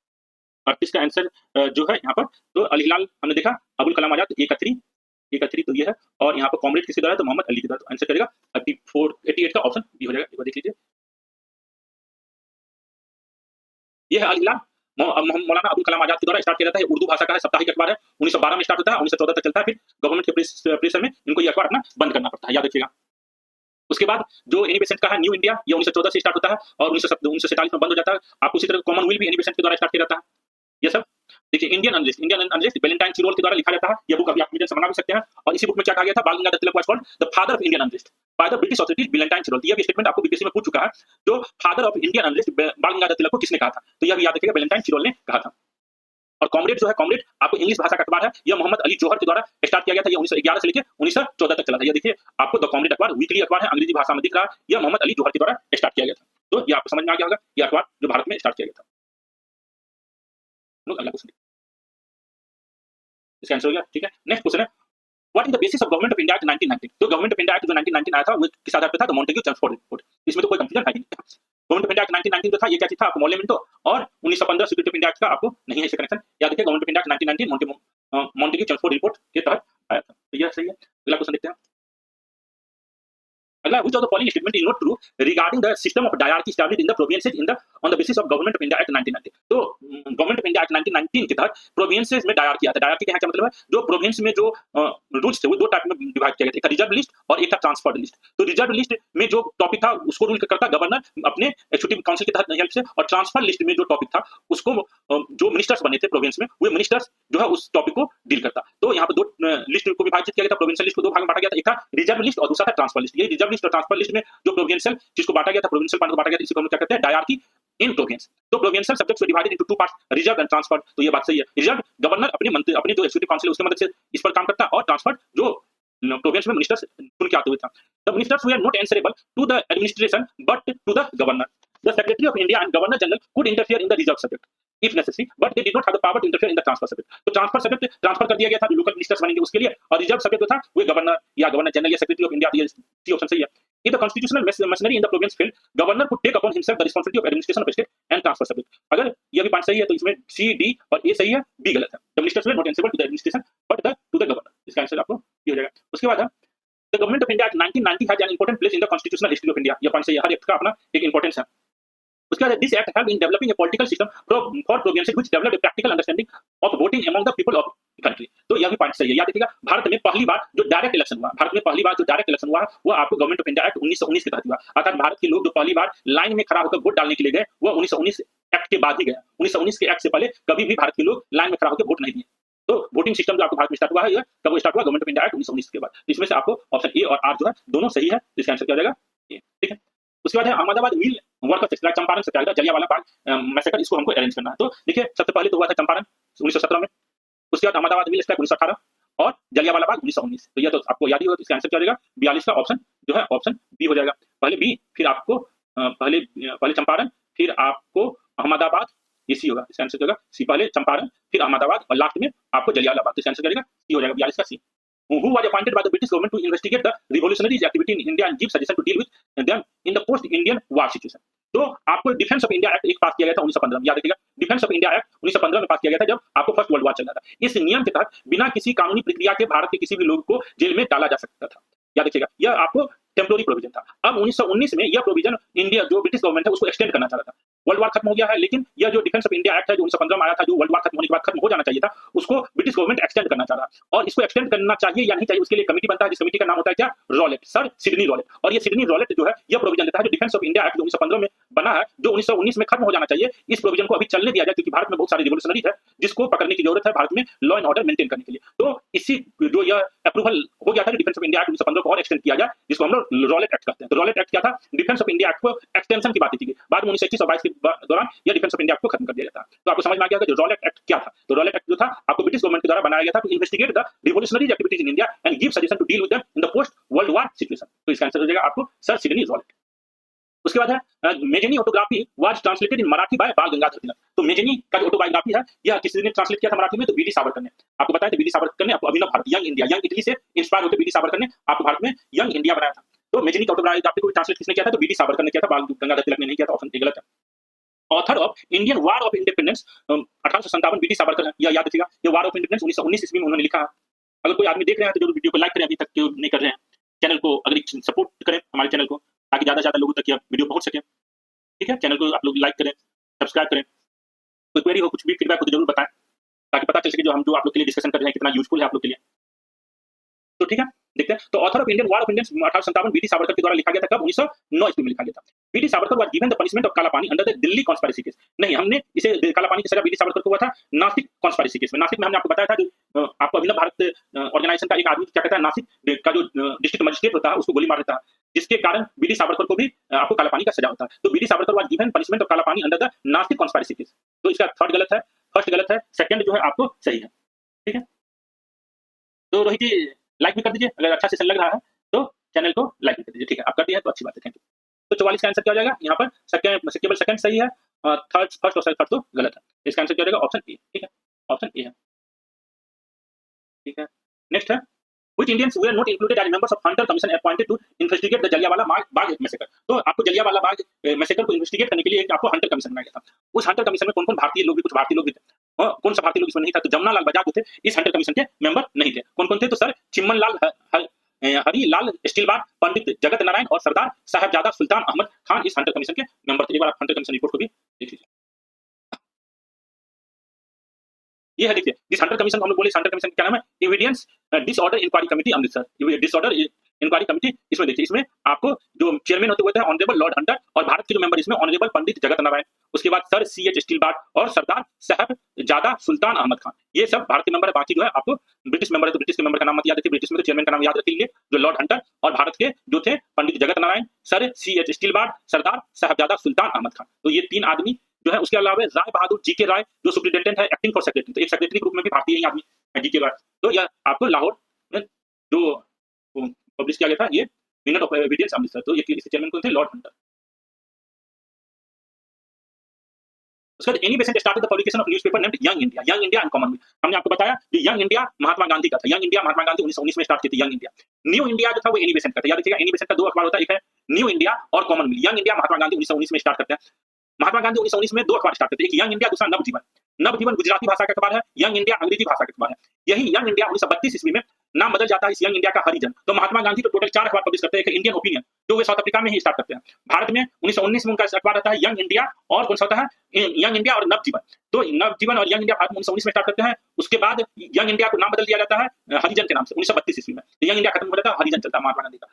38 का आंसर जो है यहाँ पर। तो अल हिलाल हमने देखा, अबुल कलाम आजाद 1 तो ये है, और यहाँ पर कॉमरेड किसके द्वारा है? तो मोहम्मद अली के द्वारा। तो आंसर करेगा 88 का ऑप्शन बी हो जाएगा। एक बार देख लीजिए, ये है अल हिलाल, मौलाना अबुल कलाम आजाद के द्वारा स्टार्ट किया जाता है। उर्दू भाषा का है, साप्ताहिक अखबार है। 1912 में स्टार्ट होता है, 1914 तक चलता है। फिर गवर्नमेंट के प्रेशर में इनको ये अखबार अपना बंद करना पड़ता है, याद रखिएगा। उसके बाद जो एनी बेसेंट का है न्यू इंडिया, ये 1914 से स्टार्ट होता है और 1947 में बंद हो जाता है। आपको उसी तरह कॉमनवेल्थ भी एनी बेसेंट के द्वारा स्टार्ट किया जाता है। ये सब देखिए, इंडियन अनरेस्ट वैलेंटाइन चिरोल के द्वारा लिखा जाता है। ये बुक अभी आप मीडियम से मंगा भी सकते हैं। और इसी बुक में क्या कहा गया था? Bal Gangadhar Tilak was called the father of Indian unrest by the British authorities Valentine Chirol. यह भी स्टेटमेंट आपको बीपीएससी में पूछ चुका है, जो फादर ऑफ इंडियन अनरेस्ट बाल गंगाधर तिलक को किसने कहा था? तो यह भी याद रखिएगा, वैलेंटाइन चिरोल ने कहा था। और कॉमरेड जो है, कॉमरेड आपको इंग्लिश भाषा का अखबार है। यह मोहम्मद अली जौहर के द्वारा स्टार्ट किया गया था। यह 1911 से लेकर 1914 तक चला था। यह देखिए, आपको द कॉमरेड अखबार वीकली अखबार है, अंग्रेजी भाषा में दिख रहा है। यह मोहम्मद अली जौहर के द्वारा स्टार्ट किया गया था। तो ये आपको समझ में आ गया होगा, यह अखबार जो भारत में स्टार्ट किया गया था। अगला क्वेश्चन, इसका आंसर हो गया, ठीक है। नेक्स्ट क्वेश्चन है, what is the basis of government of India Act 1919? तो गवर्नमेंट ऑफ इंडिया एक्ट जो 1919 आया था वो किस आधार पर था? तो मॉन्टेग्यू चेम्सफोर्ड रिपोर्ट। इसमें तो कोई कंफ्यूजन है नहीं। गवर्नमेंट ऑफ इंडिया एक्ट 1919 जो था, ये क्या चीज था? आपको मॉर्लेमेंटो और 1915 सिक्योरिटी ऑफ इंडिया एक्ट का आपको नहीं है इससे कनेक्शन। याद रखिए, Government of India Act 1919 Montagu Chelmsford report के तहत आया था। तो यह सही है। अगला क्वेश्चन देखते हैं। अगला, which of the following statement is not true regarding the system of diarchy established in the provinces on the basis of Government of India Act 1919? तो गवर्नमेंट ऑफ इंडिया एक्ट 1919 के तहत प्रोविंसेस में डायarchy आता है। डायarchy का क्या मतलब है? जो प्रोविंस में जो रूल्स थे वो दो टाइप में डिवाइड किया गया था, एक था रिजर्व लिस्ट और एक था ट्रांसफर्ड लिस्ट। तो रिजर्व लिस्ट में जो टॉपिक था उसको रूल करता गवर्नर अपने एक्जीक्यूटिव काउंसिल के तहत हेल्प से, और ट्रांसफर लिस्ट में जो टॉपिक था उसको जो मिनिस्टर्स बने थे प्रोविंस में, वो मिनिस्टर्स जो है उस टॉपिक को डील करता। तो यहाँ पर दो लिस्ट को विभाजित किया गया था, प्रोविंशियल लिस्ट को दो भाग में बांटा गया था, एक था रिजर्व लिस्ट और दूसरा था ट्रांसफर लिस्ट। ये रिजर्व लिस्ट और ट्रांसफर लिस्ट में जो प्रोविंशियल जिसको बांटा गया था, प्रोविंशियल पार्ट को बांटा गया था, इसी को हम क्या कहते हैं? डायarchy इन प्रोविंस। तो provincial subjects divided into two parts, reserve and transferred. तो ये बात सही है। रिजर्व गवर्नर अपने जो एक्जीक्यूटिव काउंसिल उसकी मदद से इस पर काम करता है, और ट्रांसफर्ड जो प्रोविंस में मिनिस्टर्स चुन के आते हुए था। The ministers were not answerable to the administration but to the governor. The secretary of India and governor general could interfere in the reserve subject if necessary, but they did not have the power to interfere in the transfer subject. तो transfer subject transfer कर दिया गया था जो local ministers बनेंगे उसके लिए, और रिजर्व सब्जेक्ट जो था वो गवर्नर या गवर्नर जनरल या सेक्रेटरी ऑफ इंडिया। ये सी ऑप्शन सही है। If the constitutional machinery in the province failed, governor could take upon himself the responsibility of administration of state and transfer subject. अगर ये भी पॉइंट सही है तो इसमें सी, डी और ए सही है, बी गलत है। The ministers were not answerable to the administration but to the governor. इसका आंसर आपको ये हो जाएगा। उसके बाद है The Government of India Act 1990 has an important place in the constitutional history of India. ये पॉइंट सही है, हर एक्ट का अपना एक इंपॉर्टेंस है। उसके बाद this act helped in developing a political system for provinces which developed a practical understanding of voting among the people of the country. तो यह भी पॉइंट सही है। याद रखिएगा, भारत में पहली बार जो डायरेक्ट इलेक्शन हुआ, भारत में पहली बार जो डायरेक्ट इलेक्शन हुआ वो आपको गवर्नमेंट ऑफ इंडिया एक्ट 1919 के तहत हुआ। अर्थात भारत के लोग जो पहली बार लाइन में खड़ा होकर वोट डालने के लिए गए वो 1919 एक्ट के बाद ही गए। 1919 के एक्ट से पहले कभी भी भारत के लोग लाइन में खड़ा होकर वोट नहीं दिए। तो वोटिंग सिस्टम जो आपको भारत में स्टार्ट हुआ है, ये कब स्टार्ट हुआ? गवर्नमेंट ऑफ इंडिया एक्ट 1919 के बाद। इसमें से आपको ऑप्शन ए और आर जो है दोनों सही है, इसका आंसर क्या हो जाएगा? ए, ठीक है। उसके बाद है Ahmedabad mill workers strike, Champaran Satyagraha, Jallianwala Bagh massacre, इसको हमको अरेंज करना है। तो देखिए, सबसे पहले तो हुआ था चंपारण 1917 में, उसके बाद अहमदाबाद मिल स्ट्राइक 1918 और जलियांवाला बाग 1919। तो ये तो आपको याद ही होगा। इसका आंसर क्या हो जाएगा? 42 का ऑप्शन जो है ऑप्शन बी हो जाएगा। पहले बी, फिर आपको पहले चंपारण, फिर आपको अहमदाबाद, ये सी होगा। इसका आंसर क्या होगा? सी, पहले चंपारण फिर अहमदाबाद और लास्ट में आपको जलियांवाला बाग। तो इसका आंसर क्या हो जाएगा? सी हो जाएगा, 42 का सी। who was appointed by the British government to investigate the revolutionary activity in India and give suggestion to deal with them in the post-Indian war situation. तो आपको डिफेंस ऑफ इंडिया एक्ट एक पास किया गया था 1915 में, याद रखिएगा, डिफेंस ऑफ इंडिया एक्ट 1915 में पास किया गया था जब आपको फर्स्ट वर्ल्ड वॉर चल रहा था। इस नियम के तहत बिना किसी कानूनी प्रक्रिया के भारत के किसी भी लोग को जेल में डाला जा सकता था, याद रखिएगा। यह आपको टेम्पोररी प्रोविजन था। अब 1919 में यह प्रोविजन इंडिया जो ब्रिटिश गवर्नमेंट है उसको एक्सटेंड करना चाह रहा था। वर्ल्ड वार खत्म हो गया है, लेकिन यह जो डिफेंस ऑफ इंडिया एक्ट है जो 1915 में आया था, जो वर्ल्ड वार खत्म होने के बाद खत्म हो जाना चाहिए था, उसको ब्रिटिश गवर्नमेंट एक्सटेंड करना चाह रहा है। और इसको एक्सटेंड करना चाहिए या नहीं चाहिए, उसके लिए कमेटी बनता है, जिस कमेटी का नाम होता है क्या, रॉलेट, सर सिडनी रॉलेट। और ये सिडनी रॉलेट जो है यह प्रोविजन देता है जो डिफेंस ऑफ इंडिया एक्ट जो 1915 में बना है, जो 1919 में खत्म हो जाना चाहिए, इस प्रोविजन को अभी चलने दिया जाए, क्योंकि भारत में बहुत सारे रिवोल्यूशनरीज है जिसको पकड़ने की जरूरत है भारत में लॉ एंड ऑर्डर मेंटेन करने के लिए। तो इसी जो यह अप्रूवल हो गया था डिफेंस ऑफ इंडिया एक्ट 1915 को और एक्सटेंड किया जाए, जिसको हम लोग रॉलेट एक्ट कहते हैं। तो रॉलेट एक्ट क्या था, डिफेंस ऑफ इंडिया एक्ट को एक्सटेंशन की बात की गई। बाद में 1921 और 22 के दौरान यह डिफेंस ऑफ इंडिया एक्ट को खत्म कर दिया जाता है। तो आपको समझ में आ गया कि जो रॉलेट एक्ट क्या था। तो रॉलेट एक्ट जो था आपको ब्रिटिश गवर्नमेंट के द्वारा बनाया गया था to investigate the revolutionary activities in India and give suggestion to deal with them in the post world war situation. तो इसका आंसर हो जाएगा आपको सर सिडनी रॉलेट। उसके बाद है Mazzini autobiography was translated in Marathi by Bal Gangadhar तिलक। तो मेजेनी का जो ऑटोबायोग्राफी है यह किसी ने ट्रांसलेट किया था मराठी में, तो बीडी सावरकर ने। आपको बताया था बीडी सावरकर ने आपको Abhinav Bharat, young India, young Italy से इंस्पायर होकर बीडी सावरकर ने आपको भारत में यंग इंडिया बनाया था। तो मेजेनी का ऑटोबायोग्राफी को ट्रांसलेट किसने किया था, तो बीडी सावरकर ने किया था, बाल गंगाधर तिलक ने नहीं किया था। ऑप्शन ए गलत है। Author of Indian war of independence 1857 BD Savarkar है, यह याद रखिएगा। ये वार ऑफ इंडिपेंडेंस 1919 ईस्वी में उन्होंने लिखा है। अगर कोई आदमी देख रहे हैं तो जो वीडियो को लाइक करें, अभी तक जो नहीं कर रहे हैं, चैनल को अगर सपोर्ट करें हमारे चैनल को, ताकि ज्यादा से ज्यादा लोगों तक यह वीडियो पहुंच सके। ठीक है, चैनल को आप लोग लाइक करें, सब्सक्राइब करें। कोई क्वेरी हो, कुछ भी फीडबैक हो तो जरूर बताएं, ताकि पता चल सके जो आप लोग के लिए डिस्कशन कर रहे हैं कितना यूजफुल है आप लोग के लिए। तो ठीक है, देखते हैं। तो author of Indian war of Indian 1857 BD Savarkar के द्वारा लिखा गया था। कब, 1909 ईस्वी में लिखा गया था। BD Savarkar was given the punishment of काला पानी under the Delhi conspiracy case. नहीं, हमने इसे काला पानी की सजा बीडी सावरकर को हुआ था नासिक कॉन्स्पिरेसी केस में। नासिक में हमने आपको बताया था कि आपको अभिनव भारत ऑर्गेनाइजेशन का एक आदमी क्या कहता है, नासिक का जो डिस्ट्रिक्ट मजिस्ट्रेट होता है उसको गोली मार देता है, जिसके कारण बीडी सावरकर को भी आपको काला पानी का सजा होता है। तो V D Savarkar was given punishment of काला पानी under the Nashik conspiracy case. तो इसका थर्ड गलत है, फर्स्ट गलत है, सेकंड जो है आपको सही है। ठीक है, तो रोहित जी लाइक भी कर दीजिए, अगर अच्छा सेशन लग रहा है तो चैनल को लाइक भी कर दीजिए। ठीक है, आप कर दिए हैं तो अच्छी बात है, थैंक यू। तो 44 का आंसर क्या हो जाएगा, यहाँ पर केवल सेकंड सही है, थर्ड फर्स्ट और थर्ड तो गलत है। इसका आंसर क्या हो जाएगा, ऑप्शन ए। ठीक है, ऑप्शन ए है। ठीक है, नेक्स्ट है which Indians were not included as members of Hunter commission appointed to investigate the Jallianwala Bagh massacre. तो आपको जलियांवाला बाग मैसेकर को इन्वेस्टिगेट करने के लिए आपको हंटर कमीशन बनाया गया था। उस हंटर कमीशन में कौन-कौन भारतीय लोग भी, कुछ भारतीय लोग भी थे। कौन सा भारतीय लोग इसमें नहीं था, तो जमुनालाल बजाज जो थे इस हंटर कमीशन के मेंबर नहीं थे। कौन-कौन थे, तो सर चिम्मनलाल हरिलाल स्टीलबार्ड, पंडित जगत नारायण और सरदार साहबजादा सुल्तान अहमद खान इस हंटर कमीशन के मेंबर थे। एक बार आप हंटर कमीशन रिपोर्ट को भी देख लीजिए। ये है, देखिए दिस हंटर कमीशन को हम लोग बोले, इस हंटर कमीशन का क्या नाम है, evidence disorder inquiry committee Amritsar. Disorder inquiry committee, इसमें देखिए इसमें आपको जो चेयरमैन होते हुए ऑनरेबल लॉर्ड हंटर, और भारत के जो मेंबर इसमें ऑनरेबल पंडित जगत नारायण, उसके बाद सर सी एच स्टीलबार्ड और सरदार साहबजादा सुल्तान अहमद खान, ये सब भारत के मेंबर है। बाकी जो है आपको ब्रिटिश मेंबर है, तो ब्रिटिश के मेंबर का नाम मत याद रखिए, ब्रिटिश में तो चेयरमैन का नाम याद रख लीजिए, जो लॉर्ड हंटर, और भारत के जो थे पंडित Jagat Narayan, sir C H स्टीलबार्ड, सरदार साहबजादा सुल्तान अहमद खान। तो ये 3 आदमी जो है। उसके अलावा राय बहादुर जी के राय जो सुप्रिंटेंडेंट है एक्टिंग फॉर सेक्रेटरी, तो एक सेक्रेटरी ग्रुप में भी भारतीय ही आदमी है जी के राय। तो यह आपको लाहौर में जो पब्लिश किया गया था, ये मिनट ऑफ एविडेंस अमृतसर, तो ये इसके चेयरमैन कौन थे, लॉर्ड हंटर। उसके बाद Annie Besant started the publication of newspaper named young India, young India and Commonwealth. हमने आपको बताया कि यंग इंडिया महात्मा गांधी का था, यंग इंडिया महात्मा गांधी 1919 में स्टार्ट की थी यंग इंडिया। न्यू इंडिया जो था वो एनी बेसेंट का था, याद रखिएगा एनी बेसेंट का 2 अखबार होता है, एक है न्यू इंडिया और Commonwealth. Young India Mahatma Gandhi 1919 में स्टार्ट करते हैं। महात्मा गांधी 1919 में 2 अखबार स्टार्ट करते हैं, एक यंग इंडिया, दूसरा नवजीवन। नवजीवन गुजराती भाषा का अखबार है, यंग इंडिया अंग्रेजी भाषा का अखबार है। यही यंग इंडिया 1932 ईस्वी में नाम बदल जाता है इस यंग इंडिया का हरिजन। तो महात्मा गांधी तो टोटल 4 अखबार पब्लिश करते हैं, एक इंडियन ओपिनियन जो वे साउथ अफ्रीका में ही स्टार्ट करते हैं। भारत में 1919 में उनका अखबार आता है यंग इंडिया, और कौन सा होता है, यंग इंडिया और नवजीवन। तो नवजीवन और यंग इंडिया भारत में 1919 में स्टार्ट करते हैं। उसके बाद यंग इंडिया को नाम बदल दिया जाता है हरिजन के नाम से 1932 ईस्वी में। यंग इंडिया खत्म हो जाता है, हरिजन चलता है महात्मा गांधी का।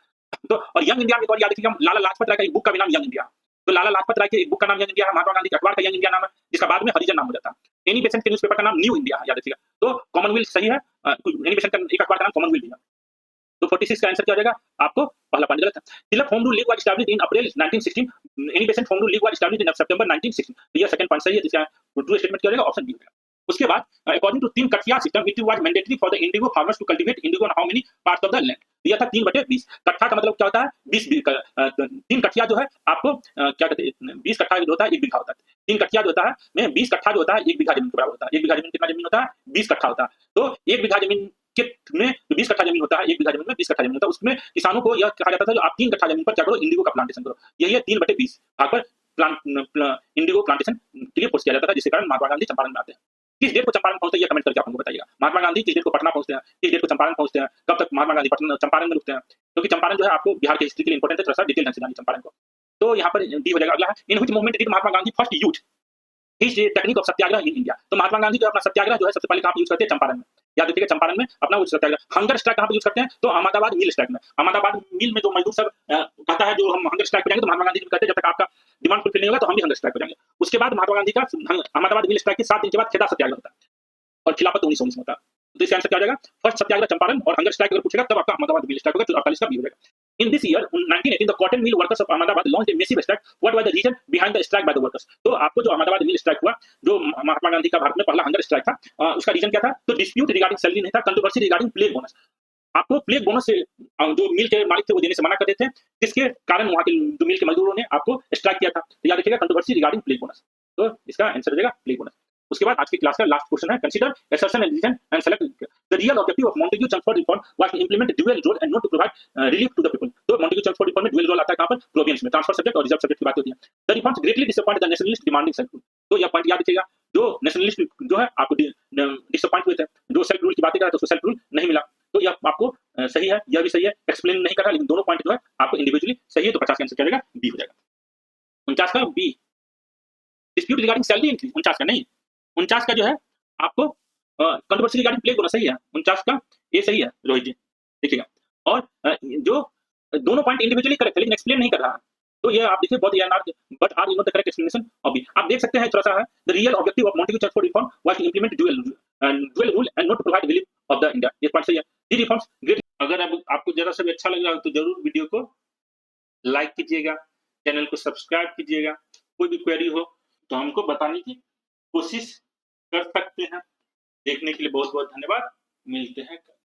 तो और यंग इंडिया में याद रखिएगा लाला लाजपत राय का एक बुक का भी नाम यंग इंडिया, तो लाला लाजपत राय के एक बुक का नाम यंग इंडिया है, महात्मा गांधी के अखबार का यंग इंडिया नाम है, जिसका बाद में हरिजन नाम हो जाता है। एनी बेसेंट के न्यूज़पेपर का नाम न्यू इंडिया है, याद रखिएगा। तो कॉमनवेल्थ सही है, एनी बेसेंट का एक अखबार का नाम कॉमनवेल्थ है। तो 46 का आंसर क्या हो जाएगा, आपको पहला पॉइंट गलत है। Tilak home rule league was established in April 1916, Annie Besant home rule league was established in September 1916। तो ये सेकंड पॉइंट सही है, जिसका ट्रू स्टेटमेंट क्या हो जाएगा, ऑप्शन बी हो जाएगा। उसके बाद according to 3 Kathia system it was mandatory for the indigo farmers to cultivate indigo on how many parts of the land. दिया था 3/20। कट्ठा का मतलब क्या होता है, 3 कठिया जो है आपको क्या कहते हैं, 20 कट्ठा जो होता है 1 बीघा होता है। 3 कठिया जो होता है में 20 कट्ठा जो होता है 1 बीघा जमीन के बराबर होता है। 1 बीघा जमीन कितना जमीन होता है, 20 कट्ठा होता है। तो 1 बीघा जमीन के में जो 20 कट्ठा जमीन होता है, 1 बीघा जमीन में 20 कट्ठा जमीन होता है, उसमें किसानों को यह कहा जाता था जो आप 3 कट्ठा जमीन पर क्या करो, इंडिगो का प्लांटेशन करो। यही है 3/20 भाग पर इंडिगो प्लांटेशन के लिए फोर्स किया जाता था, जिसके कारण महात्मा गांधी चंपारण में आते हैं। किस डेट को चंपारण पहुंचते हैं ये कमेंट करके आप हमको बताइएगा। महात्मा गांधी किस डेट को पटना पहुंचते हैं, किस डेट को चंपारण पहुंचते हैं, कब तक महात्मा गांधी पटना चंपारण में रुकते हैं, क्योंकि चंपारण जो है आपको बिहार की हिस्ट्री के लिए इंपॉर्टेंट है, थोड़ा सा डिटेल ढंग से जानिए चंपारण को। तो यहाँ पर डी हो जाएगा। अगला है in which movement did Mahatma Gandhi first use his technique of Satyagraha in India. तो महात्मा गांधी जो अपना सत्याग्रह जो है सबसे पहले कहाँ पे यूज करते हैं, चंपारण में। याद रखिएगा चंपारण में अपना सत्याग्रह। हंगर स्ट्राइक कहाँ पे यूज करते हैं, तो अहमदाबाद मिल स्ट्राइक में। अहमदाबाद मिल में जो मजदूर सब कहता है जो हम हंगर स्ट्राइक पे जाएंगे, तो महात्मा गांधी कहते हैं जब तक आपका डिमांड फुलफिल नहीं होगा तो हम भी हंगर स्ट्राइक पे जाएंगे। उसके बाद महात्मा गांधी का अहमदाबाद मिल स्ट्राइक के 7 दिन के बाद खेदा सत्याग्रह होता है और खिलाफत 1919 में होता है। तो इसका आंसर क्या हो जाएगा, फर्स्ट सत्याग्रह चंपारण और हंगर स्ट्राइक अगर पूछेगा तब आपका अहमदाबाद मिल स्ट्राइक होगा, जो 48 का बी हो जाएगा। In this year, 1918, the cotton mill workers of Ahmedabad launched a massive strike. What was the reason behind the strike by the workers? तो आपको जो अहमदाबाद मिल स्ट्राइक हुआ, जो महात्मा गांधी का भारत में पहला हंगर स्ट्राइक था, उसका रीजन क्या था, तो डिस्प्यूट रिगार्डिंग सैलरी नहीं था, कंट्रोवर्सी रिगार्डिंग प्लेग बोनस। आपको प्लेग बोनस से जो मिल के मालिक थे वो देने से मना कर देते हैं, जिसके कारण वहां के जो मिल के मजदूरों ने आपको स्ट्राइक किया था। तो याद रखिएगा कंट्रोवर्सी रिगार्डिंग प्लेग बोनस, तो इसका आंसर हो जाएगा प्लेग बोनस। उसके बाद आज की क्लास का लास्ट क्वेश्चन है, consider assertion and reason and select the real objective of Montagu Chelmsford reform was to implement dual role and not to provide relief to the people। तो Montagu Chelmsford reform में dual role आता है कहाँ पर, province में, transfer subject और reserve subject की बात होती है। The reforms greatly disappointed the nationalist demanding self rule। तो यह पॉइंट याद रखिएगा, जो नेशनलिस्ट जो है आपको डिसअपॉइंट हुए थे, जो सेल्फ रूल की बातें कर रहा था उसको सेल्फ रूल नहीं मिला। तो यह आपको सही है, यह भी सही है, एक्सप्लेन नहीं कर रहा, लेकिन दोनों पॉइंट जो है आपको इंडिविजुअली सही है, तो 50 का आंसर क्या जाएगा, बी हो जाएगा। 49 का B, dispute regarding salary increase, 49 का नहीं, 49 का जो है आपको कंट्रोवर्सी रिगार्डिंग प्लेग बोनस सही है, 49 का ये सही है रोहित जी, देखिएगा। और जो दोनों पॉइंट इंडिविजुअली करेक्ट है लेकिन एक्सप्लेन नहीं कर रहा है, तो ये आप देखिए बहुत ही R but R you know the correct explanation of B. आप देख सकते हैं थोड़ा सा है, the real objective of Montagu Chelmsford reform was to implement dual rule and not to provide relief of the India. ये पॉइंट सही है। The reforms great. अगर अब आपको जरा सा भी अच्छा लग रहा हो तो जरूर वीडियो को लाइक कीजिएगा, चैनल को सब्सक्राइब कीजिएगा। कोई भी क्वेरी हो तो हमको बताने की कोशिश कर सकते हैं। देखने के लिए बहुत बहुत धन्यवाद, मिलते हैं।